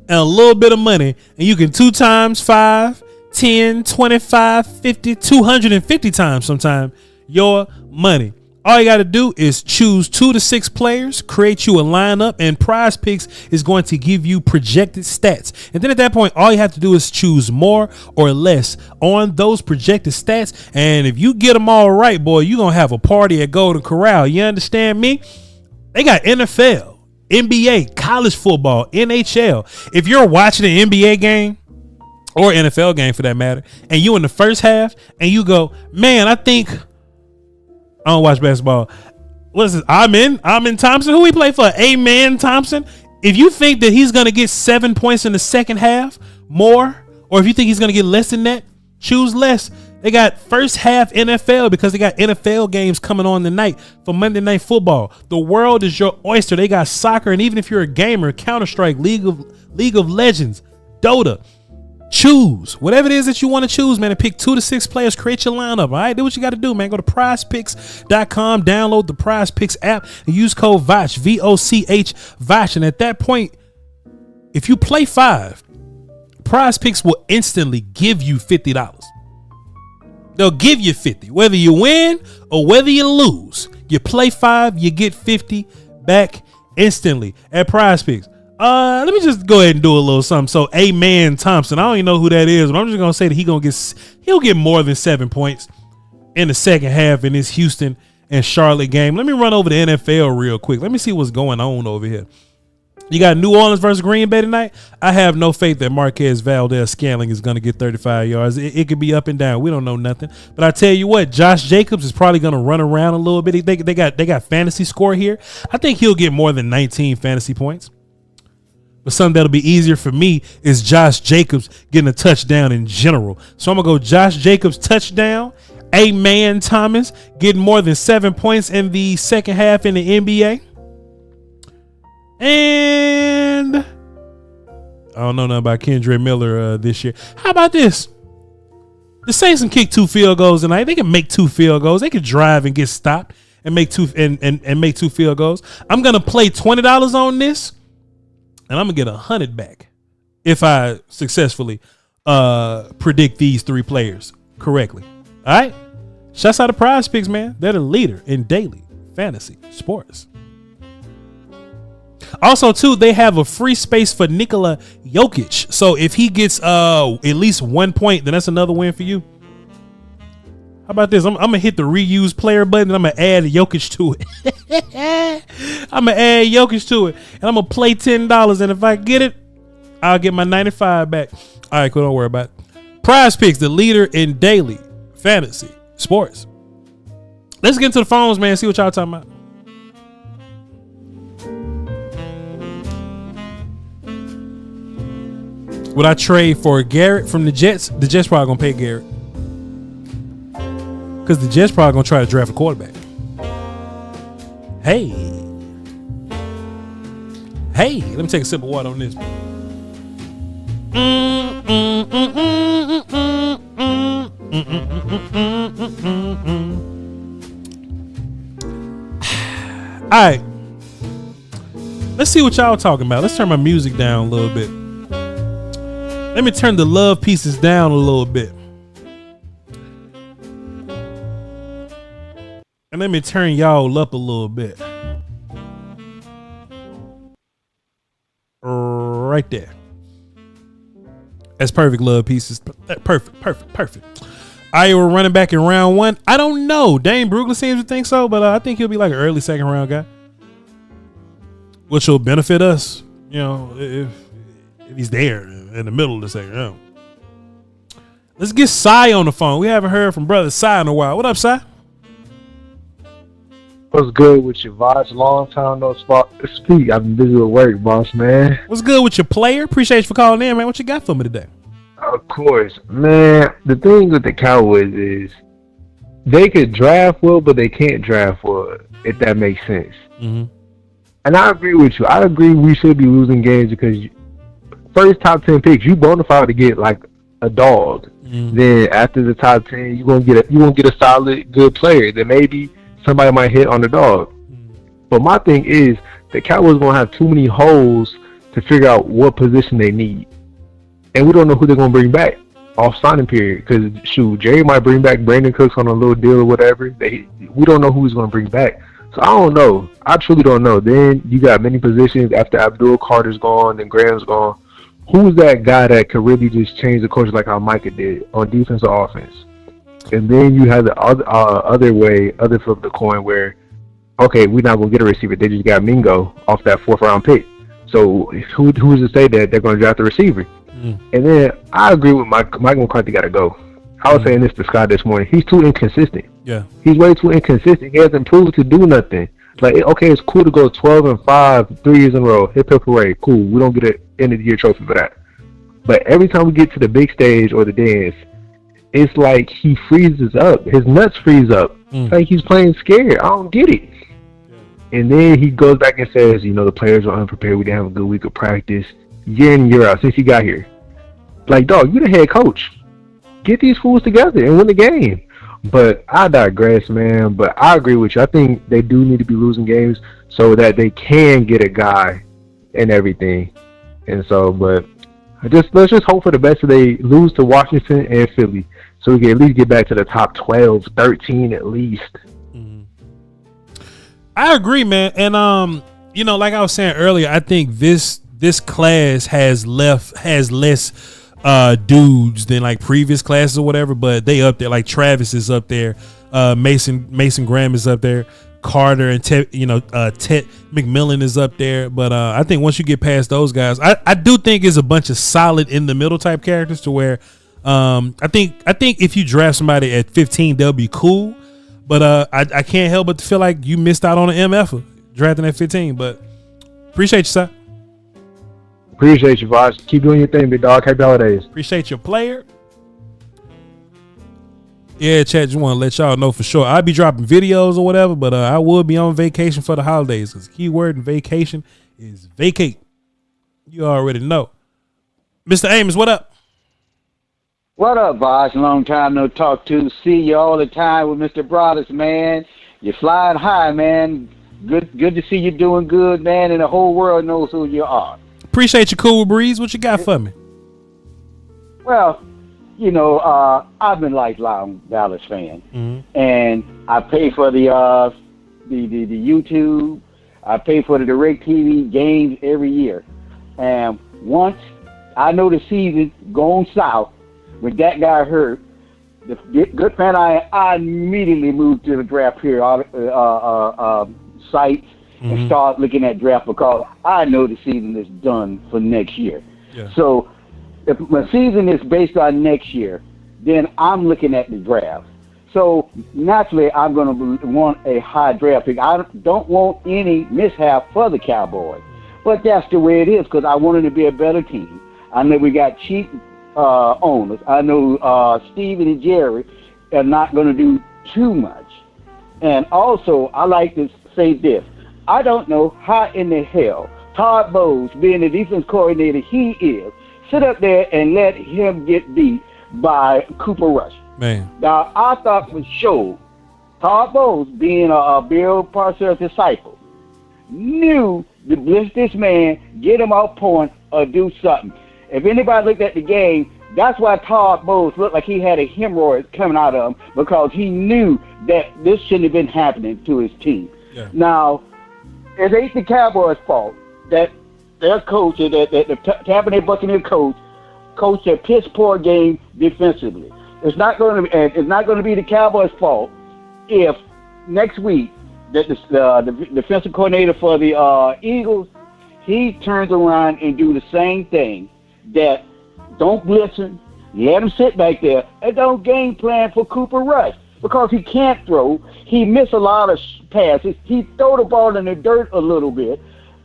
and a little bit of money, and you can 2 times 5, 10, 25, 50, 250 times sometime your money. All you got to do is choose 2 to 6 players, create you a lineup, and PrizePicks is going to give you projected stats. And then at that point, all you have to do is choose more or less on those projected stats. And if you get them all right, boy, you're going to have a party at Golden Corral. You understand me? They got NFL, NBA, college football, NHL. If you're watching an NBA game or NFL game for that matter, and you in the first half and you go, man, I think I don't watch basketball. What is this? Amen Thompson. Who he play for? Amen Thompson. If you think that he's going to get 7 points in the second half more, or if you think he's going to get less than that, choose less. They got first half NFL because they got NFL games coming on tonight for Monday Night Football. The world is your oyster. They got soccer, and even if you're a gamer, Counter-Strike, League of Legends, Dota. Choose whatever it is that you want to choose, man, and pick 2 to 6 players. Create your lineup. All right, do what you got to do, man. Go to PrizePicks.com, download the PrizePicks app, and use code Voch, VOCH, Voch. And at that point, if you play 5, PrizePicks will instantly give you $50. They'll give you 50, whether you win or whether you lose. You play 5, you get 50 back instantly at PrizePicks. Let me just go ahead and do a little something. So, Amen Thompson, I don't even know who that is, but I'm just gonna say that he'll get more than 7 points in the second half in this Houston and Charlotte game. Let me run over the NFL real quick. Let me see what's going on over here. You got New Orleans versus Green Bay tonight. I have no faith that Marquez Valdez-Scantling is going to get 35 yards. It could be up and down. We don't know nothing. But I tell you what, Josh Jacobs is probably going to run around a little bit. They got fantasy score here. I think he'll get more than 19 fantasy points. But something that'll be easier for me is Josh Jacobs getting a touchdown in general. So I'm going to go Josh Jacobs touchdown. Amen Thomas getting more than 7 points in the second half in the NBA. And I don't know nothing about Kendra Miller this year. How about this? The Saints can kick 2 field goals tonight. They can make 2 field goals. They can drive and get stopped and make 2 field goals. I'm gonna play $20 on this, and I'm gonna get 100 back if I successfully predict these 3 players correctly. All right. Shouts out to PrizePicks, man. They're the leader in daily fantasy sports. Also, too, they have a free space for Nikola Jokic. So if he gets at least 1 point, then that's another win for you. How about this? I'm going to hit the reuse player button, and I'm going to add Jokic to it. I'm going to add Jokic to it, and I'm going to play $10. And if I get it, I'll get my 95 back. All right, cool. Don't worry about it. PrizePicks, the leader in daily fantasy sports. Let's get into the phones, man. See what y'all talking about. Would I trade for Garrett from the Jets? The Jets probably gonna pay Garrett because the Jets probably gonna try to draft a quarterback. Hey, let me take a sip of water on this. All right, let's see what y'all talking about. Let's turn my music down a little bit. Let me turn the love pieces down a little bit. And let me turn y'all up a little bit. Right there. That's perfect, love pieces. Perfect. Iowa running back in round 1. I don't know. Dane Brugler seems to think so, but I think he'll be like an early second round guy, which will benefit us, you know, if he's there in the middle of the second round. Let's get Cy on the phone. We haven't heard from brother Cy in a while. What up, Cy? What's good with your Voch? Long time no speak. I've been busy with work, boss, man. What's good with your player? Appreciate you for calling in, man. What you got for me today? Of course. Man, the thing with the Cowboys is they could draft well, but they can't draft well, if that makes sense. Mm-hmm. And I agree with you. I agree we should be losing games because first top 10 picks, you bona fide to get like a dog. Mm-hmm. Then after the top 10, you're gonna get a solid, good player. Then maybe somebody might hit on the dog. Mm-hmm. But my thing is the Cowboys gonna have too many holes to figure out what position they need, and we don't know who they're gonna bring back. off signing period. Because shoot, Jerry might bring back Brandon Cooks on a little deal or whatever. We don't know who he's going to bring back. So I don't know. I truly don't know. Then you got many positions after Abdul Carter's gone and Graham's gone. Who's that guy that could really just change the culture like how Micah did on defense or offense? And then you have the other flip of the coin where, okay, we're not going to get a receiver. They just got Mingo off that 4th round pick. So who's to say that they're going to draft the receiver? And then I agree with Mike McCarthy got to go. I was saying this to Scott this morning. He's too inconsistent. Yeah, he's way too inconsistent. He hasn't proved to do nothing. Like, okay, it's cool to go 12-5 3 years in a row. Hip hip hooray, cool. We don't get an end of the year trophy for that. But every time we get to the big stage or the dance, it's like he freezes up. His nuts freeze up. Like he's playing scared. I don't get it. And then he goes back and says, the players are unprepared. We didn't have a good week of practice. Year in, year out since he got here. Like, dog, you the head coach. Get these fools together and win the game. But I digress, man. But I agree with you. I think they do need to be losing games so that they can get a guy and everything. And so, but let's just hope for the best that they lose to Washington and Philly so we can at least get back to the top 12, 13 at least. I agree, man. And like I was saying earlier, I think this class has less dudes than like previous classes or whatever, but they up there. Like Travis is up there, Mason Graham is up there, Carter and Ted McMillan is up there. But I think once you get past those guys, I do think it's a bunch of solid in the middle type characters to where I think if you draft somebody at 15, they'll be cool. But I can't help but to feel like you missed out on an MF drafting at 15. But appreciate you, sir. Appreciate you, Voch. Keep doing your thing, big dog. Happy holidays. Appreciate your player. Yeah, chat, just want to let y'all know for sure. I'll be dropping videos or whatever, but I will be on vacation for the holidays because the key word in vacation is vacate. You already know. Mr. Amos, what up? What up, Voch? Long time no talk to. See you all the time with Mr. Brothers, man. You're flying high, man. Good to see you doing good, man, and the whole world knows who you are. Appreciate you, Cool Breeze. What you got for me? Well, I've been lifelong Dallas fan, and I pay for the YouTube. I pay for the DirecTV games every year, and once I know the season going south, when that guy hurt, the good fan I immediately moved to the draft here site. And start looking at draft because I know the season is done for next year. Yeah. So if my season is based on next year, then I'm looking at the draft. So naturally, I'm going to want a high draft pick. I don't want any mishap for the Cowboys. But that's the way it is because I want it to be a better team. I know we got cheap owners. I know Steven and Jerry are not going to do too much. And also, I like to say this. I don't know how in the hell Todd Bowles, being the defense coordinator he is, sit up there and let him get beat by Cooper Rush. Man. Now, I thought for sure Todd Bowles, being a Bill Parcells disciple, knew to blitz this man, get him off point, or do something. If anybody looked at the game, that's why Todd Bowles looked like he had a hemorrhoid coming out of him because he knew that this shouldn't have been happening to his team. Yeah. Now, it ain't the Cowboys' fault that their coach, the Tampa Bay Buccaneers coached a piss poor game defensively. It's not going to be the Cowboys' fault if next week that the defensive coordinator for the Eagles, he turns around and do the same thing. That don't blitz him, let him sit back there, and don't game plan for Cooper Rush. Because he can't throw, he missed a lot of passes. He throw the ball in the dirt a little bit.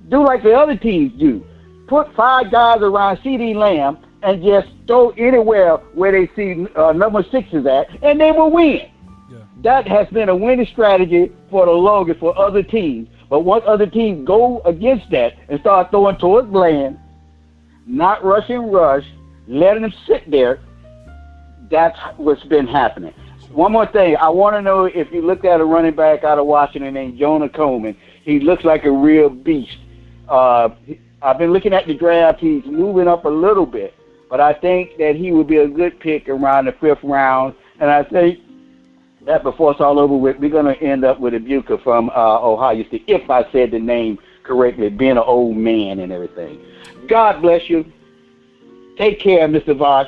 Do like the other teams do. Put 5 guys around C.D. Lamb and just throw anywhere where they see number 6 is at, and they will win. Yeah. That has been a winning strategy for the longest for other teams. But once other teams go against that and start throwing towards Lamb, not rushing rush, letting them sit there, that's what's been happening. One more thing. I want to know if you looked at a running back out of Washington named Jonah Coleman. He looks like a real beast. I've been looking at the draft. He's moving up a little bit. but I think that he would be a good pick around the 5th round. And I think that before it's all over with, we're going to end up with a Buka from Ohio State, if I said the name correctly, being an old man and everything. God bless you. Take care, Mr. Voch.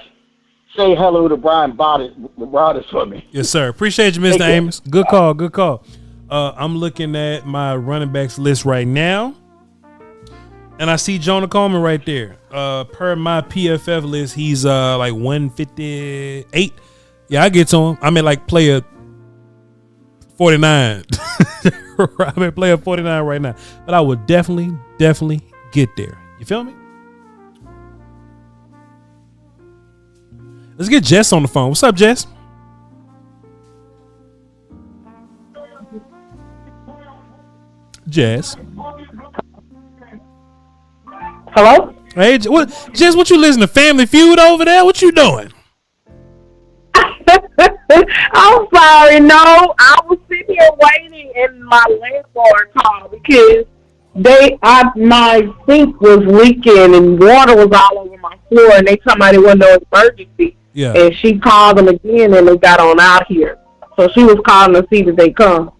Say hello to Brian Broadus for me. Yes, sir. Appreciate you, Mr. Amos. Good call. Good call. I'm looking at my running backs list right now, and I see Jonah Coleman right there. Per my PFF list, he's like 158. Yeah, I get to him. I'm at like player 49. I'm at player 49 right now, but I would definitely get there. You feel me? Let's get Jess on the phone. What's up, Jess? Jess. Hello? Hey, Jess, what you listening to? Family Feud over there? What you doing? I'm sorry, no. I was sitting here waiting and my landlord called because my sink was leaking and water was all over my floor and they told me there wasn't no emergency. Yeah. And she called them again and they got on out here. So she was calling to see that they come.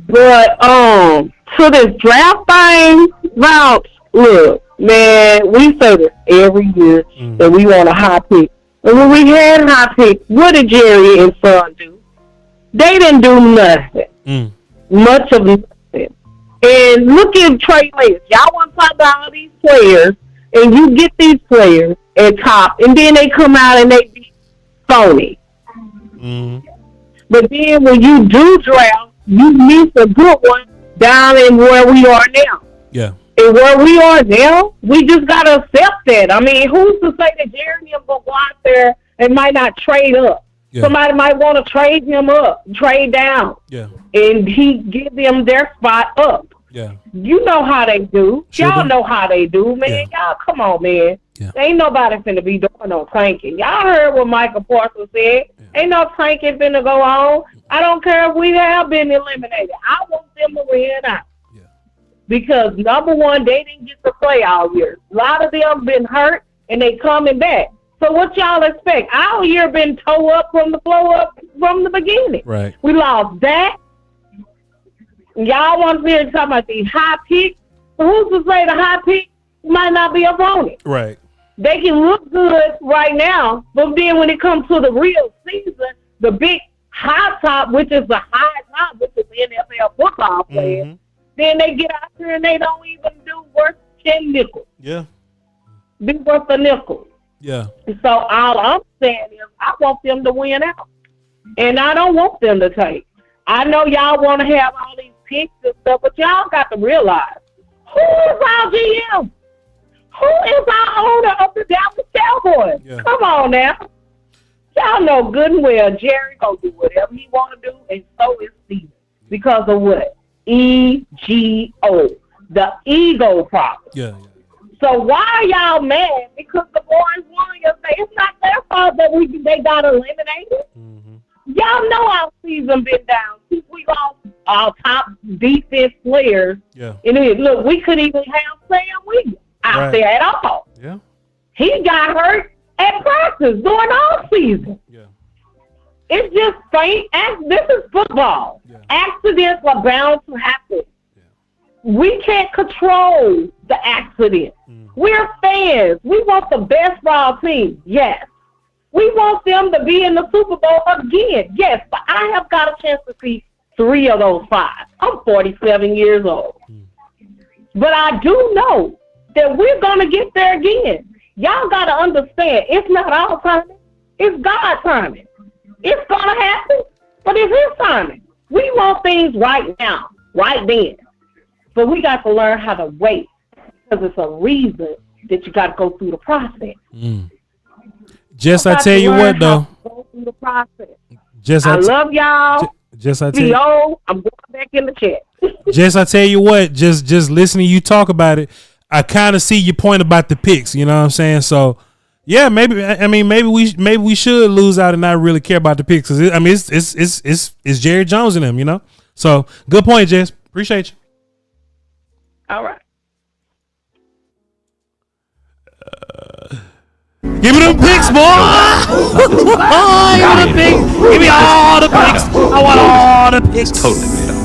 But to this draft thing, Vouch, look, man, we say this every year that we want a high pick. And when we had high pick, what did Jerry and Son do? They didn't do nothing. Much of nothing. And look at Trey Lance. Y'all want to talk about all these players, and you get these players at top, and then they come out and they be phony. But then when you do draft, you miss a good one down in where we are now. Yeah. And where we are now, we just got to accept that. I mean, who's to say that Jeremy will go out there and might not trade up? Yeah. Somebody might want to trade him up, trade down. Yeah. And he give them their spot up. Yeah. You know how they do. Sure Y'all do. know how they do, man. Yeah. Y'all, come on, man. Yeah. Ain't nobody finna be doing no tanking. Y'all heard what Michael Parsons said. Yeah. Ain't no tanking finna go on. I don't care if we have been eliminated. I want them to win out. Yeah. Because, number one, they didn't get to play all year. A lot of them been hurt, and they coming back. So what y'all expect? Our year been tore up from the floor up from the beginning. Right. We lost that. Y'all want to hear talking about these high picks. So who's to say the high pick might not be up on it? Right. They can look good right now, but then when it comes to the real season, the big high top, which is the high top, which is NFL football players, then they get out there and they don't even do worth 10 nickels. Yeah. Be worth a nickel. Yeah. So all I'm saying is I want them to win out. And I don't want them to take. I know y'all want to have all these picks and stuff, but y'all got to realize, who is our GM? Who is our owner of the Dallas Cowboys? Yeah. Come on now. Y'all know good and well Jerry gonna do whatever he want to do, and so is Steven. Because of what? EGO. The ego problem. Yeah. So why are y'all mad? Because the boys won yesterday. It's not their fault that they got eliminated. Y'all know our season been down since we lost our top defense players. Yeah. And look, we couldn't even have Sam Williams out there at all. Yeah. He got hurt at practice during all season. Yeah. It's just faint. This is football. Yeah. Accidents are bound to happen. Yeah. We can't control the accident. We're fans. We want the best for our team. Yes. We want them to be in the Super Bowl again. Yes, but I have got a chance to see 3 of those 5. I'm 47 years old. But I do know that we're going to get there again. Y'all got to understand, it's not our timing. It's God's timing. It's going to happen, but it's His timing. We want things right now, right then. But we got to learn how to wait, because it's a reason that you got to go through the process. Just I tell you what though. Go through the process. Just I love y'all. Just I tell you. I'm going back in the chat. Just I tell you what. Just listening to you talk about it, I kind of see your point about the picks. You know what I'm saying? So yeah, maybe we should lose out and not really care about the picks. It's Jerry Jones in them. You know. So good point, Jess. Appreciate you. All right. Give me them picks, boy. Give me the picks. Give me all the picks. I want all the picks. It's totally made up.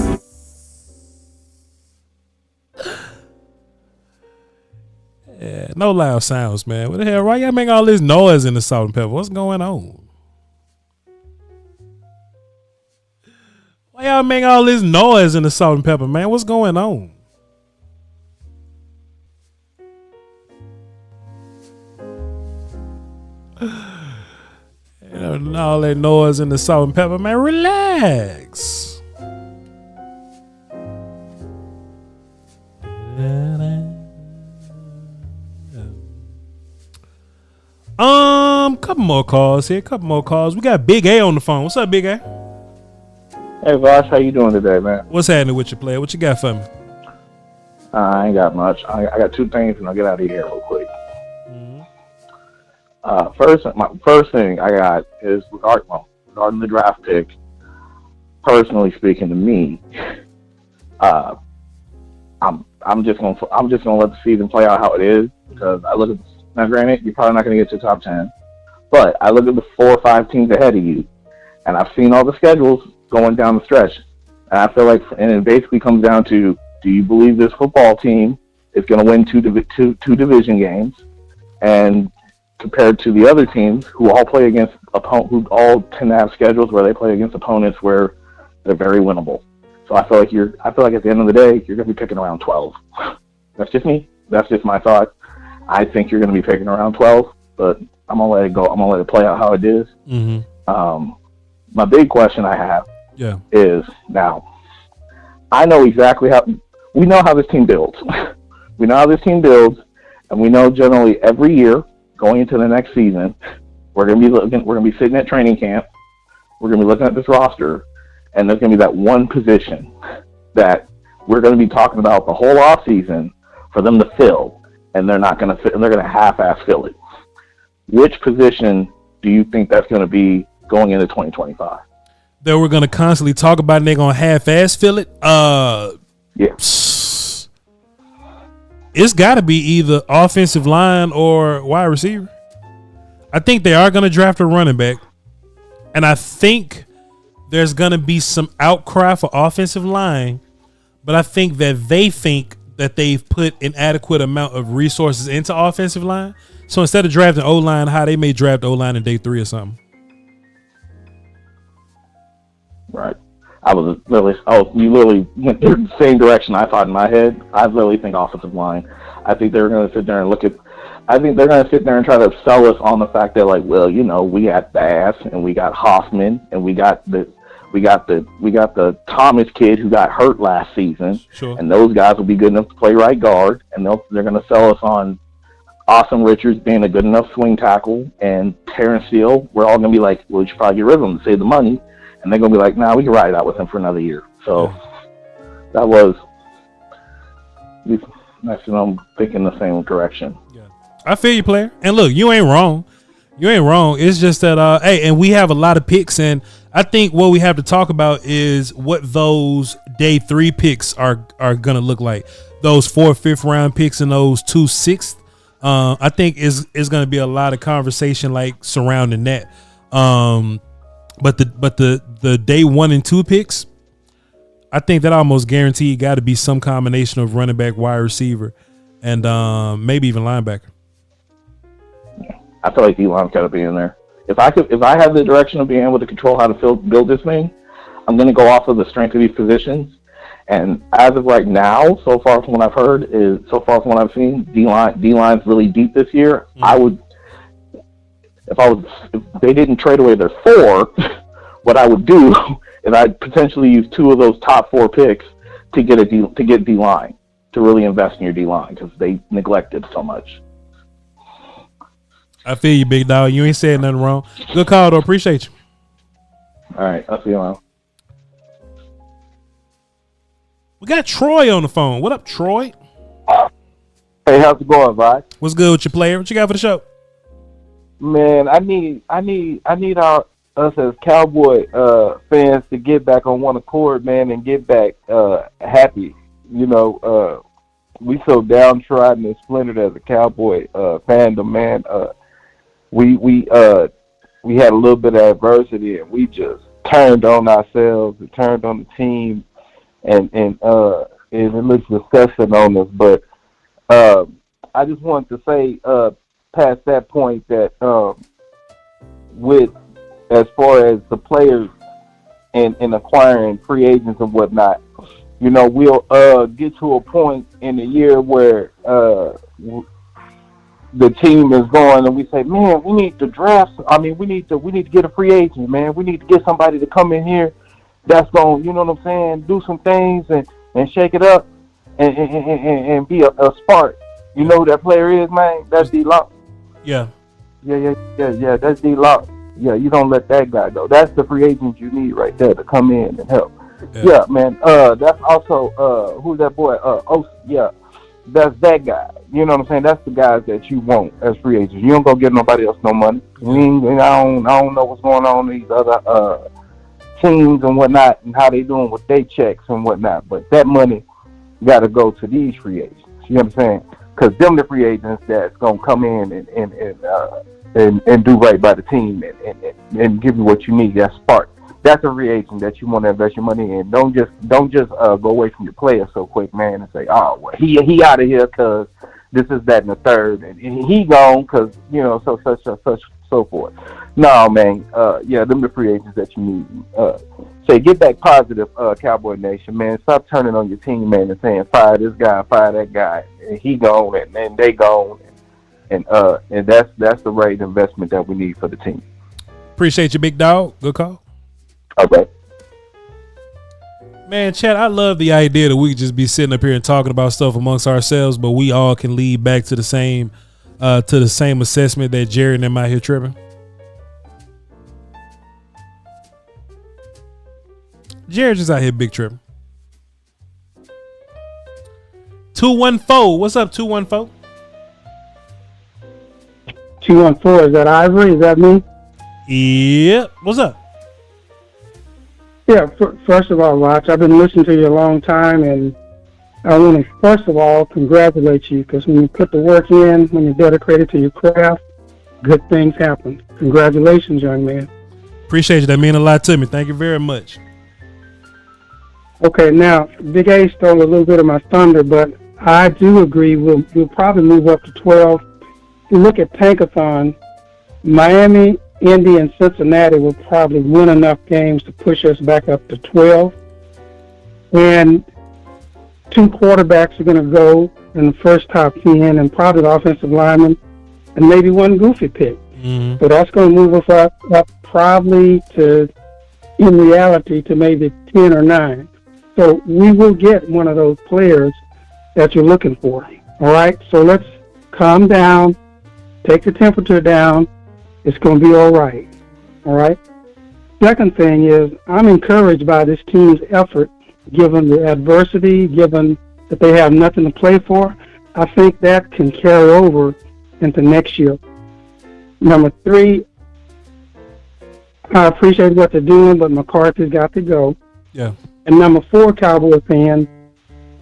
Yeah, no loud sounds, man. What the hell? Why y'all make all this noise in the salt and pepper? What's going on? Why y'all make all this noise in the salt and pepper, man? What's going on? You know, all that noise in the salt and pepper, man. Relax. Couple more calls here. Couple more calls. We got Big A on the phone. What's up, Big A? Hey, Voch, how you doing today, man? What's happening with your player? What you got for me? I ain't got much. I got two things, and I'll get out of here real quick. My first thing I got is regarding the draft pick. Personally speaking, to me, I'm just gonna let the season play out how it is, because I look at now. Granted, you're probably not gonna get to the top 10, but I look at the 4 or 5 teams ahead of you, and I've seen all the schedules going down the stretch, and I feel like, and it basically comes down to, do you believe this football team is going to win two division games, and compared to the other teams who all play against who all tend to have schedules where they play against opponents where they're very winnable. So I feel like at the end of the day, you're going to be picking around 12. That's just me. That's just my thought. I think you're going to be picking around 12, but I'm going to let it go. I'm going to let it play out how it is. Mm-hmm. My big question I have is, now, I know exactly we know how this team builds. We know how this team builds, and we know generally every year going into the next season, we're going to be sitting at training camp, we're going to be looking at this roster, and there's going to be that one position that we're going to be talking about the whole off season for them to fill, and they're not going to fit, and they're going to half-ass fill it. Which position do you think that's going to be going into 2025? That we're going to constantly talk about, and they're going to half-ass fill it? It's got to be either offensive line or wide receiver. I think they are going to draft a running back, and I think there's going to be some outcry for offensive line, but I think that they think that they've put an adequate amount of resources into offensive line. So instead of drafting O-line high, they may draft O-line in day 3 or something. Right. You literally went the same direction I thought in my head. I literally think offensive line. I think they're going to sit there and I think they're going to sit there and try to sell us on the fact that, like, well, you know, we got Bass and we got Hoffman and we got the Thomas kid who got hurt last season. Sure. And those guys will be good enough to play right guard, and they're going to sell us on Awesome Richards being a good enough swing tackle, and Terrence Steele. We're all going to be like, well, we should probably get rid of him to save the money. And they're going to be like, nah, we can ride it out with him for another year. So that's I'm thinking the same direction. Yeah, I feel you, player. And look, you ain't wrong. It's just that, hey, and we have a lot of picks, and I think what we have to talk about is what those day 3 picks are going to look like. Those 4 5th-round picks and those 2 6th. I think is going to be a lot of conversation like surrounding that. But the day 1 and 2 picks, I think that almost guaranteed got to be some combination of running back, wide receiver, and maybe even linebacker. I feel like D-line's got to be in there. If I have the direction of being able to control how to build this thing, I'm going to go off of the strength of these positions. And as of right now, so far from what I've heard, what I've seen, D-line's really deep this year. Mm-hmm. If they didn't trade away their 4, what I would do is I'd potentially use 2 of those top 4 picks to get D-line, to really invest in your D-line, because they neglected so much. I feel you, big dog. You ain't saying nothing wrong. Good call, though. Appreciate you. All right. I'll see you around. We got Troy on the phone. What up, Troy? Hey, how's it going, Vi? What's good with your player? What you got for the show? Man, I need us as Cowboy fans to get back on one accord, man, and get back happy. You know, we so downtrodden and splintered as a Cowboy fandom, man. we had a little bit of adversity, and we just turned on ourselves and turned on the team, and it looks disgusting on us. But I just wanted to say, past that point, that with as far as the players and acquiring free agents and whatnot, you know, we'll get to a point in the year where the team is going, and we say, man, we need to draft. I mean, we need to get a free agent, man. We need to get somebody to come in here that's going, you know what I'm saying, do some things and shake it up and be a spark. You know who that player is, man? That's D-Lock. Yeah. Yeah. That's D-Lock. Yeah, you don't let that guy go. That's the free agent you need right there to come in and help. Yeah, man. That's also who's that boy? Yeah, that's that guy. You know what I'm saying? That's the guys that you want as free agents. You don't go get nobody else no money. I don't know what's going on in these other teams and whatnot and how they doing with their checks and whatnot. But that money got to go to these free agents. You know what I'm saying? Because them the free agents that's gonna come in and do right by the team and give you what you need. That spark. That's a free agent that you want to invest your money in. Don't just go away from your player so quick, man, and say, oh, well, he out of here because this is that and the third, and he gone because, you know, so forth. No, man. Them the free agents that you need. Say, get back positive, Cowboy Nation, man. Stop turning on your team, man, and saying fire this guy, fire that guy, and he gone, and then they gone, and that's the right investment that we need for the team. Appreciate you, big dog. Good call. Okay. Man, Chad, I love the idea that we could just be sitting up here and talking about stuff amongst ourselves, but we all can lead back to the same assessment that Jerry and them out here tripping. Jerry just out here big tripping. 214. What's up, 214? 214. Is that Ivory? Is that me? Yep. What's up? Yeah, first of all, Voch, I've been listening to you a long time, and I want to, first of all, congratulate you, because when you put the work in, when you're dedicated to your craft, good things happen. Congratulations, young man. Appreciate you. That means a lot to me. Thank you very much. Okay, now, Big A stole a little bit of my thunder, but I do agree we'll probably move up to 12. If you look at Tankathon, Miami, Indy, and Cincinnati will probably win enough games to push us back up to 12. And 2 quarterbacks are going to go in the first top 10, and probably the offensive lineman, and maybe 1 goofy pick. Mm-hmm. So that's going to move us up probably to, in reality, to maybe 10 or 9. So we will get one of those players that you're looking for. All right? So let's calm down, take the temperature down. It's going to be all right. All right? Second thing is, I'm encouraged by this team's effort, given the adversity, given that they have nothing to play for. I think that can carry over into next year. Number 3, I appreciate what they're doing, but McCarthy's got to go. Yeah. And number 4, Cowboy fan,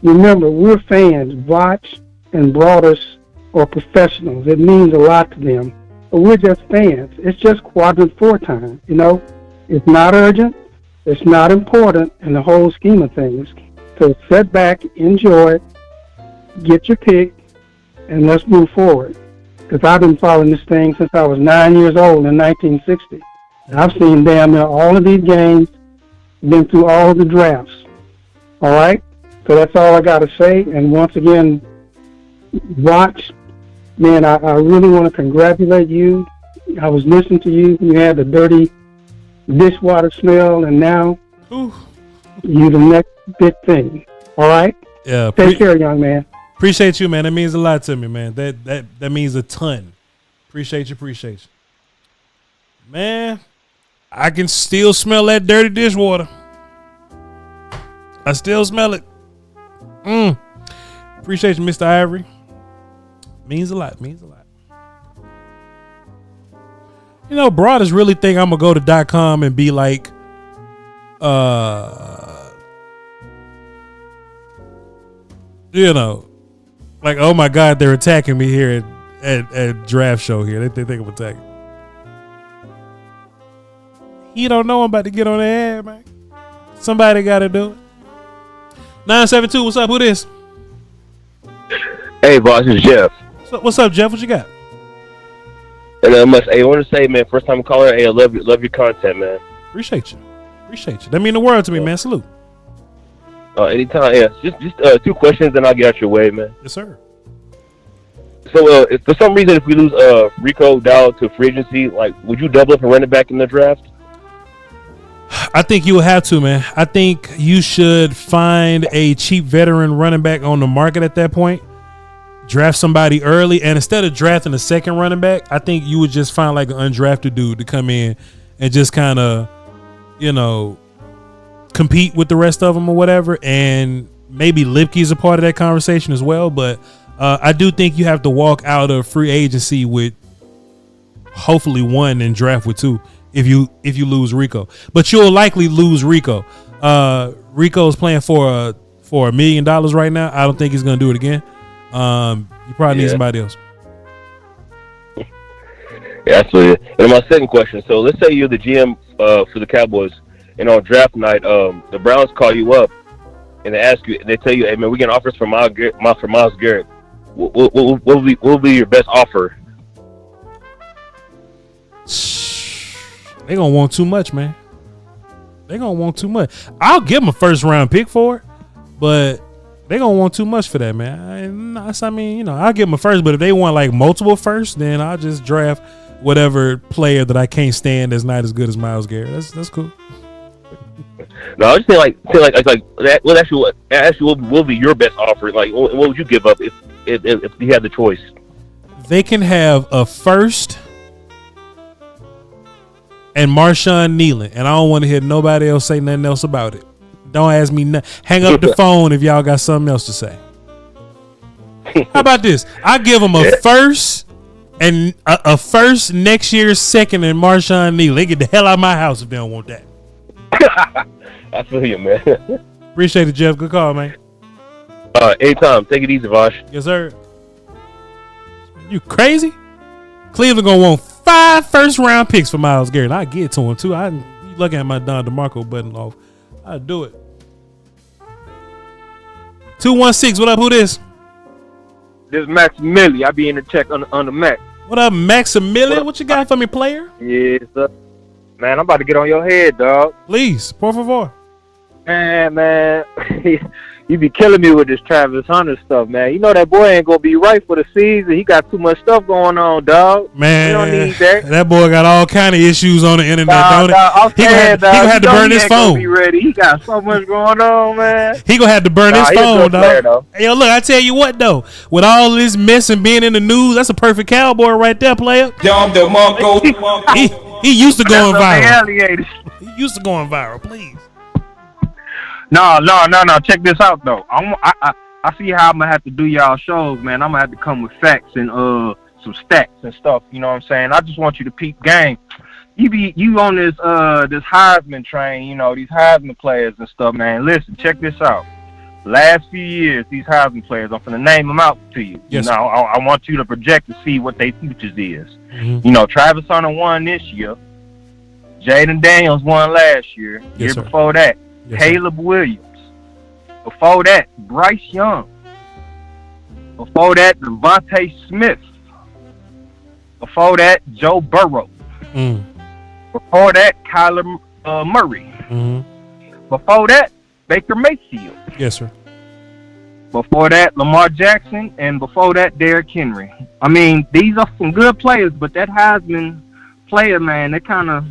remember, we're fans. Voch and Broadus are professionals. It means a lot to them. But we're just fans. It's just quadrant 4 time, you know. It's not urgent. It's not important in the whole scheme of things. So sit back, enjoy it, get your pick, and let's move forward. Because I've been following this thing since I was 9 years old in 1960. And I've seen damn near all of these games, been through all of the drafts. All right? So that's all I got to say. And once again, Voch, man, I really want to congratulate you. I was listening to you. You had the dirty dishwater smell, and now you're the next big thing. All right? Yeah. Take care, young man. Appreciate you, man. That means a lot to me, man. That means a ton. Appreciate you. Man, I can still smell that dirty dishwater. I still smell it. Appreciate you, Mr. Ivory. Means a lot. You know, Broaders really think I'm going to go to .com and be like, you know, like, oh my God, they're attacking me here at draft show here. They think I'm attacking. He don't know I'm about to get on the air, man. Somebody got to do it. 972, what's up? Who this? Hey, boss, it's Jeff. What's up, Jeff? What you got? And I want to say, man, first time caller, hey, I love your content, man. Appreciate you. That mean the world to me, man. Salute. Anytime, yeah. Just 2 questions, then I'll get out your way, man. Yes, sir. So, if for some reason, if we lose Rico Dowd to free agency, like, would you double up and run it back in the draft? I think you will have to, man. I think you should find a cheap veteran running back on the market at that point. Draft somebody early, and instead of drafting a second running back, I think you would just find like an undrafted dude to come in and just kind of, compete with the rest of them or whatever. And maybe Lipke's a part of that conversation as well. But I do think you have to walk out of free agency with hopefully 1 and draft with 2 if you lose Rico. But you'll likely lose Rico. Rico's playing for $1 million right now. I don't think he's going to do it again. You probably need somebody else. Yeah, absolutely. And my second question. So let's say you're the GM for the Cowboys, and on draft night, the Browns call you up and they tell you, "Hey man, we get offers for Myles Garrett. What will be your best offer?" They gonna want too much, man. They gonna want too much. I'll give them a first round pick for it, but they gonna want too much for that, man. I mean, I'll give them a first, but if they want like multiple firsts, then I'll just draft whatever player that I can't stand that's not as good as Myles Garrett. That's cool. No, I just feel like that. Well, actually, what will be your best offer? Like, what would you give up if you had the choice? They can have a first and Marshawn Nealon, and I don't want to hear nobody else say nothing else about it. Don't ask me nothing. Hang up the phone if y'all got something else to say. How about this? I give them a first and a first next year's second and Marshawn Nealon. They get the hell out of my house if they don't want that. I feel you, man. Appreciate it, Jeff. Good call, man. Anytime. Take it easy, Voch. Yes, sir. You crazy? Cleveland gonna want 5 first-round picks for Myles Garrett. I get to him too. You looking at my Don DeMarco button off? I do it. 216. What up? Who this? This is Max Millie. I be in the check on the Max. What up, Maximilian? What you got for me, player? Yes, sir. Man, I'm about to get on your head, dog. Please, por favor. Man, you be killing me with this Travis Hunter stuff, man. You know that boy ain't gonna be right for the season. He got too much stuff going on, dog. Man, you don't need that. That boy got all kind of issues on the internet, don't he? He gonna have to burn his phone. Be ready. He got so much going on, man. He gonna have to burn his phone, dog. Hey, yo, look, I tell you what, though, with all this mess and being in the news, that's a perfect cowboy right there, player. He used to going viral. He used to going viral, please. No. Check this out though. I see how I'm gonna have to do y'all shows, man. I'm gonna have to come with facts and some stats and stuff. You know what I'm saying? I just want you to peep game. You on this Heisman train? You know these Heisman players and stuff, man. Listen, check this out. Last few years, these Heisman players, I'm gonna name them out to you. Yes. You know, I want you to project to see what their futures is. Mm-hmm. You know, Travis Hunter won this year. Jaden Daniels won last year. Yes, year before that. Yes, Caleb Williams. Before that, Bryce Young. Before that, Devontae Smith. Before that, Joe Burrow. Before that, Kyler Murray. Before that, Baker Mayfield. Yes, sir. Before that, Lamar Jackson. And before that, Derrick Henry. I mean, these are some good players, but that Heisman player, man, they kind of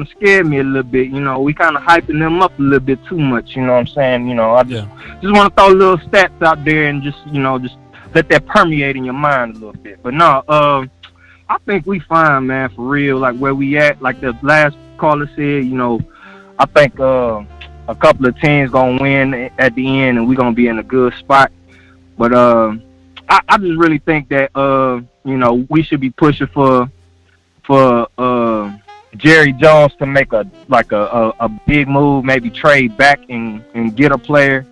scared me a little bit. You know, we kind of hyping them up a little bit too much. You know what I'm saying? You know, I just want to throw little stats out there and just let that permeate in your mind a little bit. But no, I think we fine, man, for real. Like where we at, like the last caller said, you know, I think a couple of teams gonna win at the end, and we're gonna be in a good spot. But I just really think that you know, we should be pushing for Jerry Jones to make a big move, maybe trade back and get a player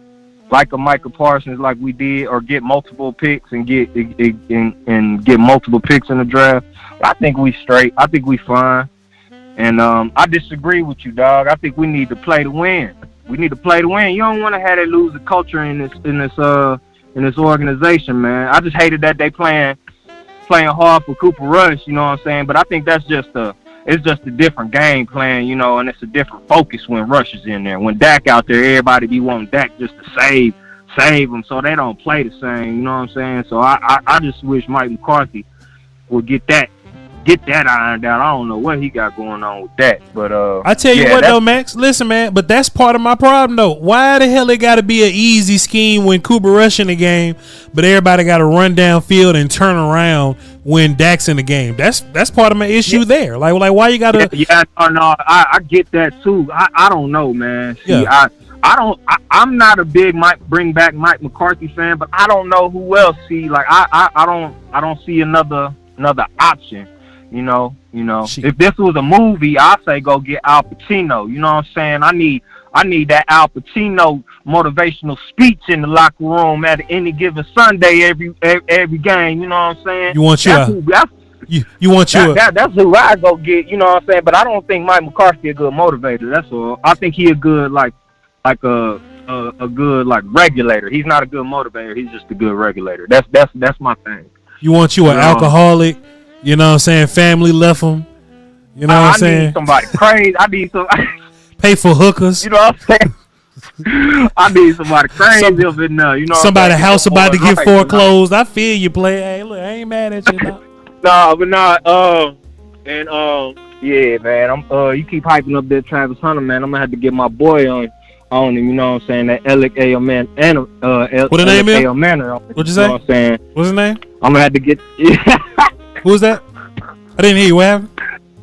like a Michael Parsons, like we did, or get multiple picks and get multiple picks in the draft. I think we straight. I think we fine. And I disagree with you, dog. I think we need to play to win. We need to play to win. You don't want to have that lose the culture in this organization, man. I just hated that they playing hard for Cooper Rush, you know what I'm saying? But I think that's just a different game plan, you know, and it's a different focus when Rush is in there. When Dak out there, everybody be wanting Dak just to save them so they don't play the same, you know what I'm saying? So I just wish Mike McCarthy would get that ironed out. I don't know what he got going on with that, but I tell you what though, Max, listen, man, but that's part of my problem though. Why the hell it got to be an easy scheme when Cooper Rush in the game, but everybody got to run downfield and turn around when Dak's in the game? That's part of my issue there. Like why you got to? Yeah, no, I get that too. I don't know, man. See, I'm not a big bring back Mike McCarthy fan, but I don't know who else. See, like I don't see another option. You know, if this was a movie, I'd say go get Al Pacino. You know what I'm saying? I need that Al Pacino motivational speech in the locker room at any given Sunday, every game. You know what I'm saying? You want that's who I go get. You know what I'm saying? But I don't think Mike McCarthy a good motivator. That's all. I think he a good like a good like regulator. He's not a good motivator. He's just a good regulator. That's my thing. You want an alcoholic? You know what I'm saying? Family left him. You know what I'm saying? I need somebody crazy. I need somebody pay for hookers. You know what I'm saying? I need somebody crazy up in there. You know, somebody house about to get foreclosed. I feel you, play. Hey, look, I ain't mad at you. Yeah, man. You keep hyping up that Travis Hunter, man. I'm gonna have to get my boy on him. You know what I'm saying? That Alec A. Man and what the name is? What'd you say? You know what I'm saying? What's his name? I'm gonna have to get. Who's that? I didn't hear you. What happened?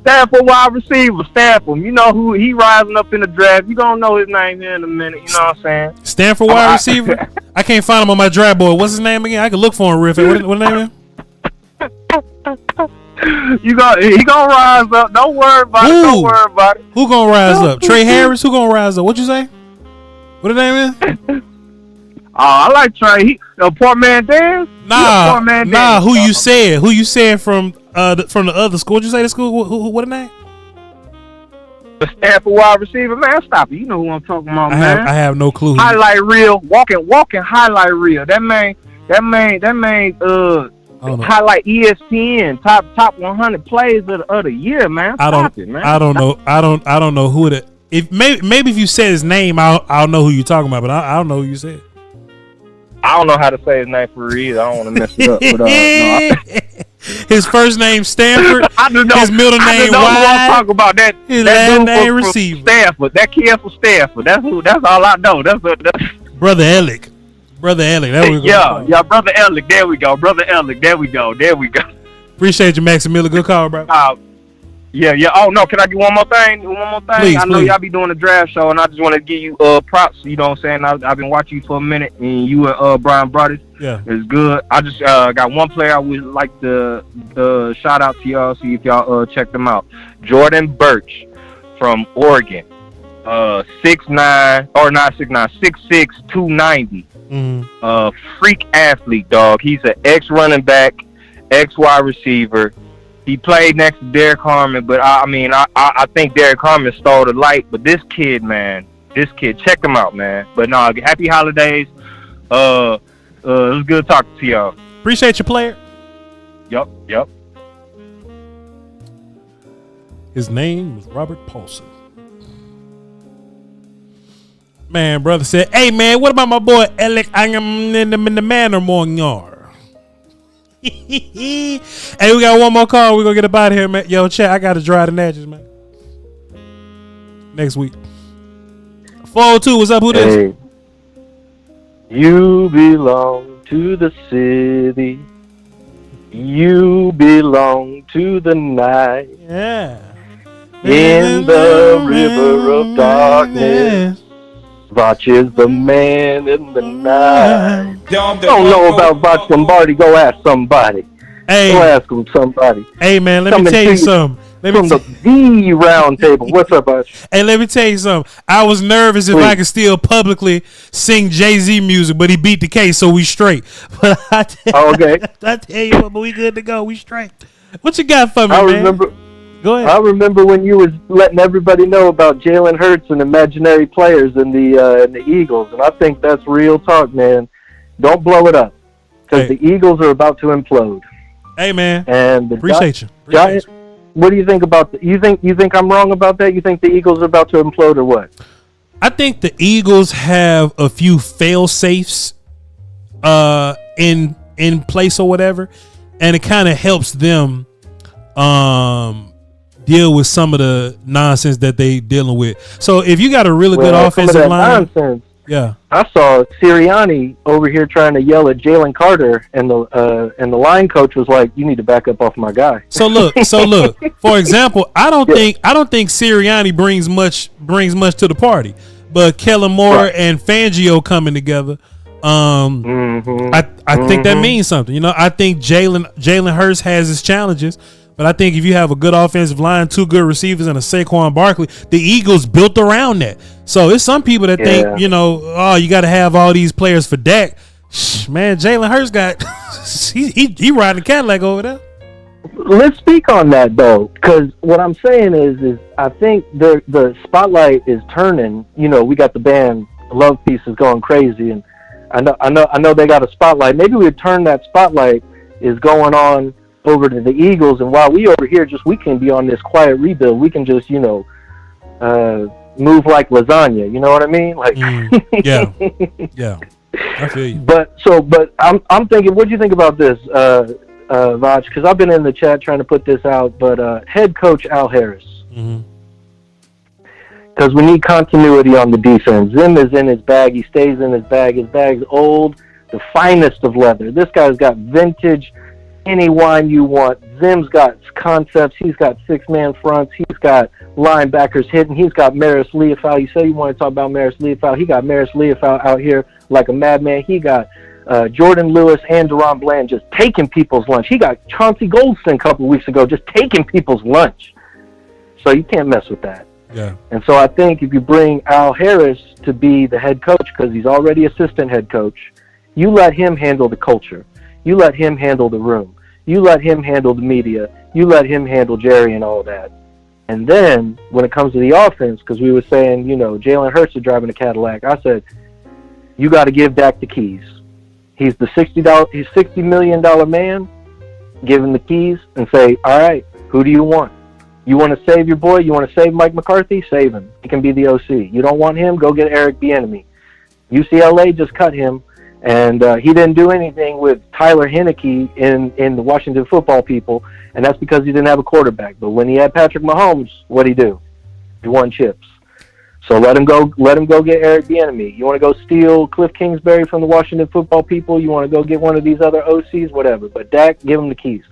Stanford wide receiver, Stanford. You know who he rising up in the draft. You gonna know his name here in a minute. You know what I'm saying? Stanford wide receiver. I can't find him on my draft board. What's his name again? I can look for him real fast. What his name is? He gonna rise up. Don't worry about it. Don't worry about it. Who gonna rise up? Trey Harris. Who gonna rise up? What you say? What his name is? I like Trey. Poor man dance. Nah. Who you said? Who you said from the other school? What'd you say the school? What the name? The Stanford wide receiver. Man, stop it. You know who I'm talking about, man. I have no clue. Highlight reel. Walking highlight reel. That man. Highlight ESPN top 100 plays of the year, man. I don't know who it. If maybe if you said his name, I'll know who you're talking about. But I don't know who you said. I don't know how to say his name for real either. I don't want to mess it up. But, his first name Stanford. His middle name Wide. Talk about that. His last name receiver. Stanford. That kid for Stanford. That's all I know. That's Brother Ellick. Yeah, Brother Ellick. There we go. Brother Ellick. There we go. Appreciate you, Maximilian. Good call, bro. Yeah. Oh no, can I get one more thing? Please, I know y'all be doing the draft show, and I just want to give you props. You know what I'm saying? I've been watching you for a minute, and you and Brian Brothers. Yeah, it's good. I just got one player I would like to shout out to y'all. See if y'all check them out. Jordan Birch from Oregon, 6'9" or not 6'9", 6'6", 290. Freak athlete, dog. He's an ex-running back, ex-wide receiver. He played next to Derek Harmon, but I think Derek Harmon stole the light. But this kid, check him out, man. But no, happy holidays. It was good talking to y'all. Appreciate your player. Yep. His name was Robert Paulson. Man, brother said, "Hey, man, what about my boy Alec? I am in the manor more yard." Hey, we got one more call. We're gonna get up out of here, man. Yo, chat, I gotta dry the natchez, man. Next week. 402, what's up? Who this? You belong to the city. You belong to the night. Yeah. In the river of darkness, Voch is the man in the night. Don't know about Voch Lombardi? Go ask somebody. Hey, go ask him somebody. Hey, man, let me tell you something. From the round table. What's up, Voch? Hey, let me tell you something. I was nervous if I could still publicly sing Jay-Z music, but he beat the case, so we straight. But I tell you what, but we good to go. We straight. What you got for me, man? Go ahead. I remember when you was letting everybody know about Jalen Hurts and imaginary players in the Eagles, and I think that's real talk, man. Don't blow it up, because the Eagles are about to implode. Hey, man. And the Appreciate you. Giants. What do you think about that? You think I'm wrong about that? You think the Eagles are about to implode or what? I think the Eagles have a few fail safes in place or whatever, and it kind of helps them deal with some of the nonsense that they dealing with. So if you got a really good offensive line, nonsense, yeah. I saw Sirianni over here trying to yell at Jalen Carter, and the line coach was like, "You need to back up off my guy." So look. For example, I don't think Sirianni brings much to the party, but Kellen Moore and Fangio coming together. I think that means something. You know, I think Jalen Hurts has his challenges, but I think if you have a good offensive line, 2 good receivers, and a Saquon Barkley, the Eagles built around that. So it's some people that think, you know, oh, you got to have all these players for Dak. Man, Jalen Hurts got he riding a Cadillac over there. Let's speak on that though, because what I'm saying is I think the spotlight is turning. You know, we got the band Love Pieces going crazy, and I know they got a spotlight. Maybe we turn that spotlight is going on over to the Eagles, and while we over here we can be on this quiet rebuild. We can just, you know, move like lasagna. You know what I mean? Like, yeah. I feel you. But I'm thinking, what do you think about this, Voch? Because I've been in the chat trying to put this out. But head coach Al Harris, because we need continuity on the defense. Zim is in his bag. He stays in his bag. His bag's old, the finest of leather. This guy's got vintage, any wine you want. Zim's got concepts. He's got 6-man fronts. He's got linebackers hitting. He's got Maris Leofau. You say you want to talk about Maris Leofau. He got Maris Leofau out here like a madman. He got Jordan Lewis and Deron Bland just taking people's lunch. He got Chauncey Goldston a couple of weeks ago just taking people's lunch. So you can't mess with that. Yeah. And so I think if you bring Al Harris to be the head coach, because he's already assistant head coach, you let him handle the culture. You let him handle the room. You let him handle the media. You let him handle Jerry and all that. And then when it comes to the offense, because we were saying, you know, Jalen Hurts is driving a Cadillac, I said, you got to give Dak the keys. He's the $60 million man. Give him the keys and say, all right, who do you want? You want to save your boy? You want to save Mike McCarthy? Save him. He can be the OC. You don't want him? Go get Eric Bieniemy. UCLA just cut him, and he didn't do anything with Tyler Heineke in the Washington football people, and that's because he didn't have a quarterback. But when he had Patrick Mahomes, what'd he do? He won chips. So let him go get Eric Bieniemy. You want to go steal Cliff Kingsbury from the Washington football people? You want to go get one of these other OCs? Whatever. But Dak, give him the keys.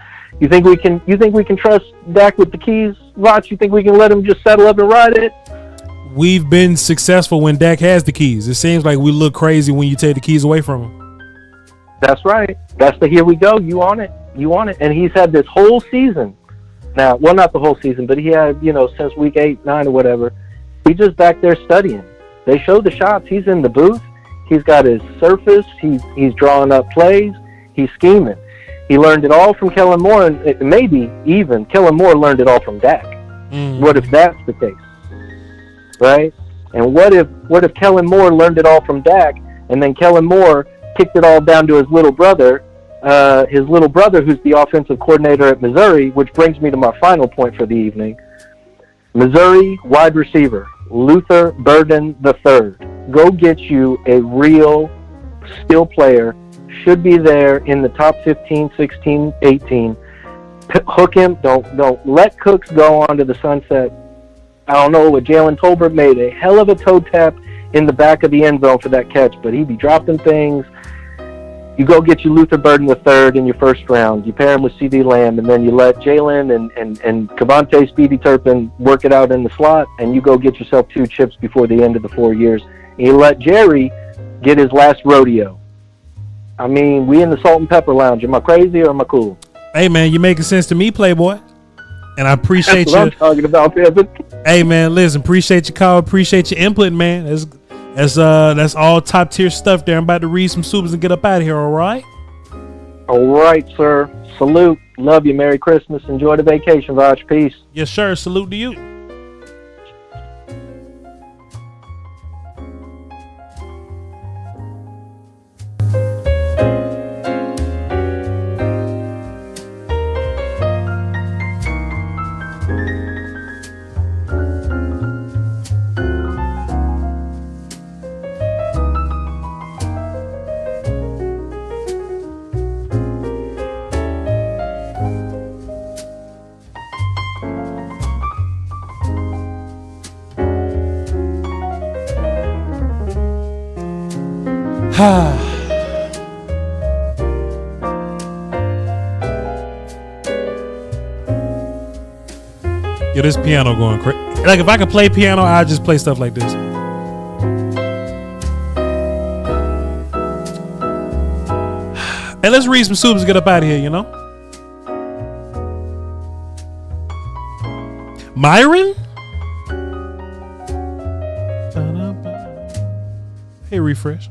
You think we can trust Dak with the keys, Voch? You think we can let him just settle up and ride it? We've been successful when Dak has the keys. It seems like we look crazy when you take the keys away from him. That's right. That's the here we go. You on it. And he's had this whole season. Now, well, not the whole season, but he had, you know, since week 8, 9 or whatever. He's just back there studying. They showed the shots. He's in the booth. He's got his surface. He's drawing up plays. He's scheming. He learned it all from Kellen Moore, and maybe even Kellen Moore learned it all from Dak. What if that's the case? Right? And what if Kellen Moore learned it all from Dak, and then Kellen Moore kicked it all down to his little brother who's the offensive coordinator at Missouri, which brings me to my final point for the evening. Missouri wide receiver, Luther Burden III. Go get you a real skill player. Should be there in the top 15, 16, 18. Hook him. Don't let Cooks go onto the sunset. I don't know what Jalen Tolbert made a hell of a toe tap in the back of the end zone for that catch, but he'd be dropping things. You go get you Luther Burden III in your first round. You pair him with CD Lamb, and then you let Jalen and Cavante Speedy Turpin work it out in the slot, and you go get yourself 2 chips before the end of the 4 years. And you let Jerry get his last rodeo. I mean, we in the Salt and Pepper Lounge. Am I crazy or am I cool? Hey, man, you're making sense to me, Playboy. And I appreciate That's what I'm talking about, Pippin. Hey, man, listen, appreciate your call. Appreciate your input, man. That's all top tier stuff there. I'm about to read some supers and get up out of here, all right? All right, sir. Salute. Love you. Merry Christmas. Enjoy the vacation, Voch. Peace. Yes, sir. Salute to you. Yeah, this piano going crazy. Like, if I could play piano, I'd just play stuff like this. Hey, let's read some soups and get up out of here, you know? Myron? Hey, refresh.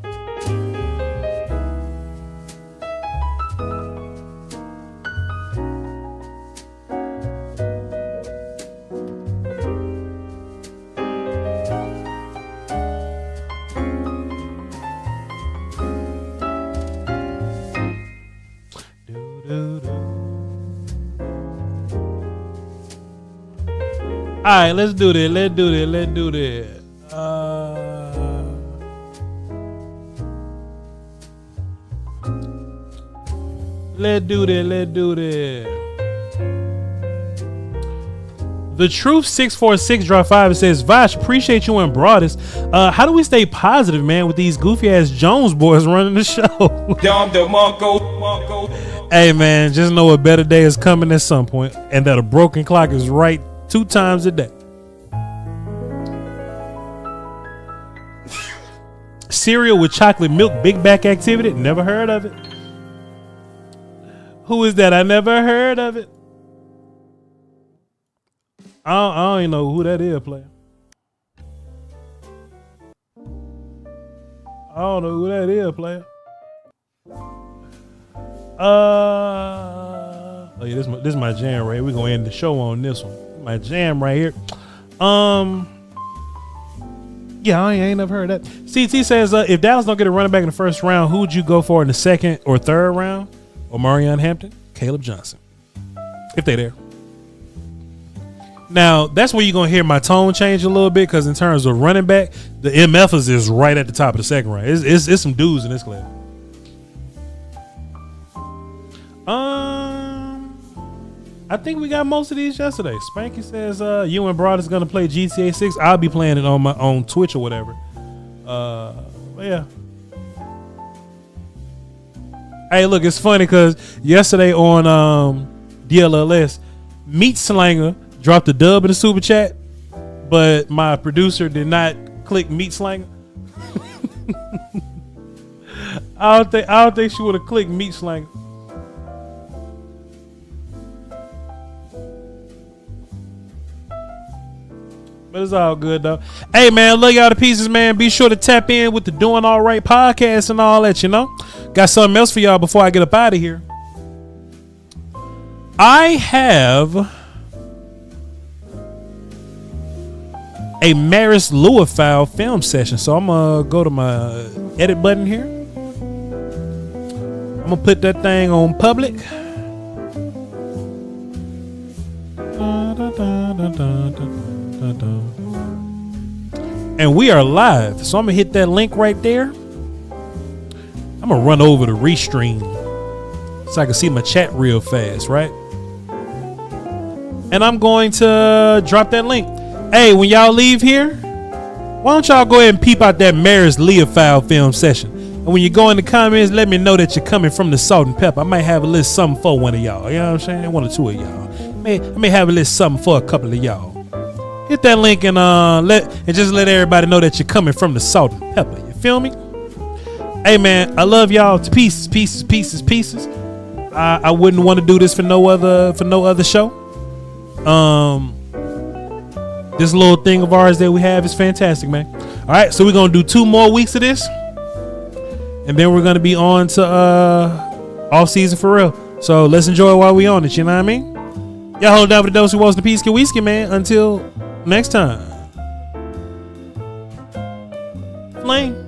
All right, let's do this. Let's do this. Let's do this. Let's do this. Let's do this. The Truth 646 drop 5. It says, Voch, appreciate you and broadest. How do we stay positive, man, with these goofy ass Jones boys running the show? Hey, man, just know a better day is coming at some point, and that a broken clock is right 2 times a day. Cereal with chocolate milk, big back activity. Never heard of it. Who is that? I never heard of it. I don't even know who that is, player. I don't know who that is, player. Oh yeah, this is my jam right here. We're gonna end the show on this one. My jam right here. Yeah, I ain't never heard of that. CT says, if Dallas don't get a running back in the first round, who would you go for in the second or third round? Or Marion Hampton? Caleb Johnson. If they there. Now, that's where you're going to hear my tone change a little bit, because in terms of running back, the MFers is right at the top of the second round. It's some dudes in this class. I think we got most of these yesterday. Spanky says you and Broad is gonna play GTA 6. I'll be playing it on my own Twitch or whatever. But yeah. Hey, look, it's funny because yesterday on DLLS, Meat Slanger dropped a dub in the super chat, but my producer did not click Meat Slanger. I don't think she would have clicked Meat Slanger. But it's all good though. Hey man, love y'all to pieces, man. Be sure to tap in with the Doing All Right podcast and all that, you know. Got something else for y'all before I get up out of here. I have a Maris Luafau film session, so I'm gonna go to my edit button here. I'm gonna put that thing on public. And we are live, so I'm gonna hit that link right there. I'm gonna run over to Restream so I can see my chat real fast, right? And I'm going to drop that link. Hey, when y'all leave here, why don't y'all go ahead and peep out that Maris Leofold film session? And when you go in the comments, let me know that you're coming from the Salt and Pepper. I might have a little something for one of y'all. You know what I'm saying? One or two of y'all. I may have a little something for a couple of y'all. Hit that link and just let everybody know that you're coming from the Salt and Pepper. You feel me? Hey man, I love y'all to pieces, pieces, pieces, pieces. I wouldn't want to do this for no other show. This little thing of ours that we have is fantastic, man. All right, so we're gonna do 2 more weeks of this, and then we're gonna be on to Off season for real. So let's enjoy it while we on it. You know what I mean? Y'all hold down for the dose who wants the Peasky Whiskey, man. Until next time. Flame.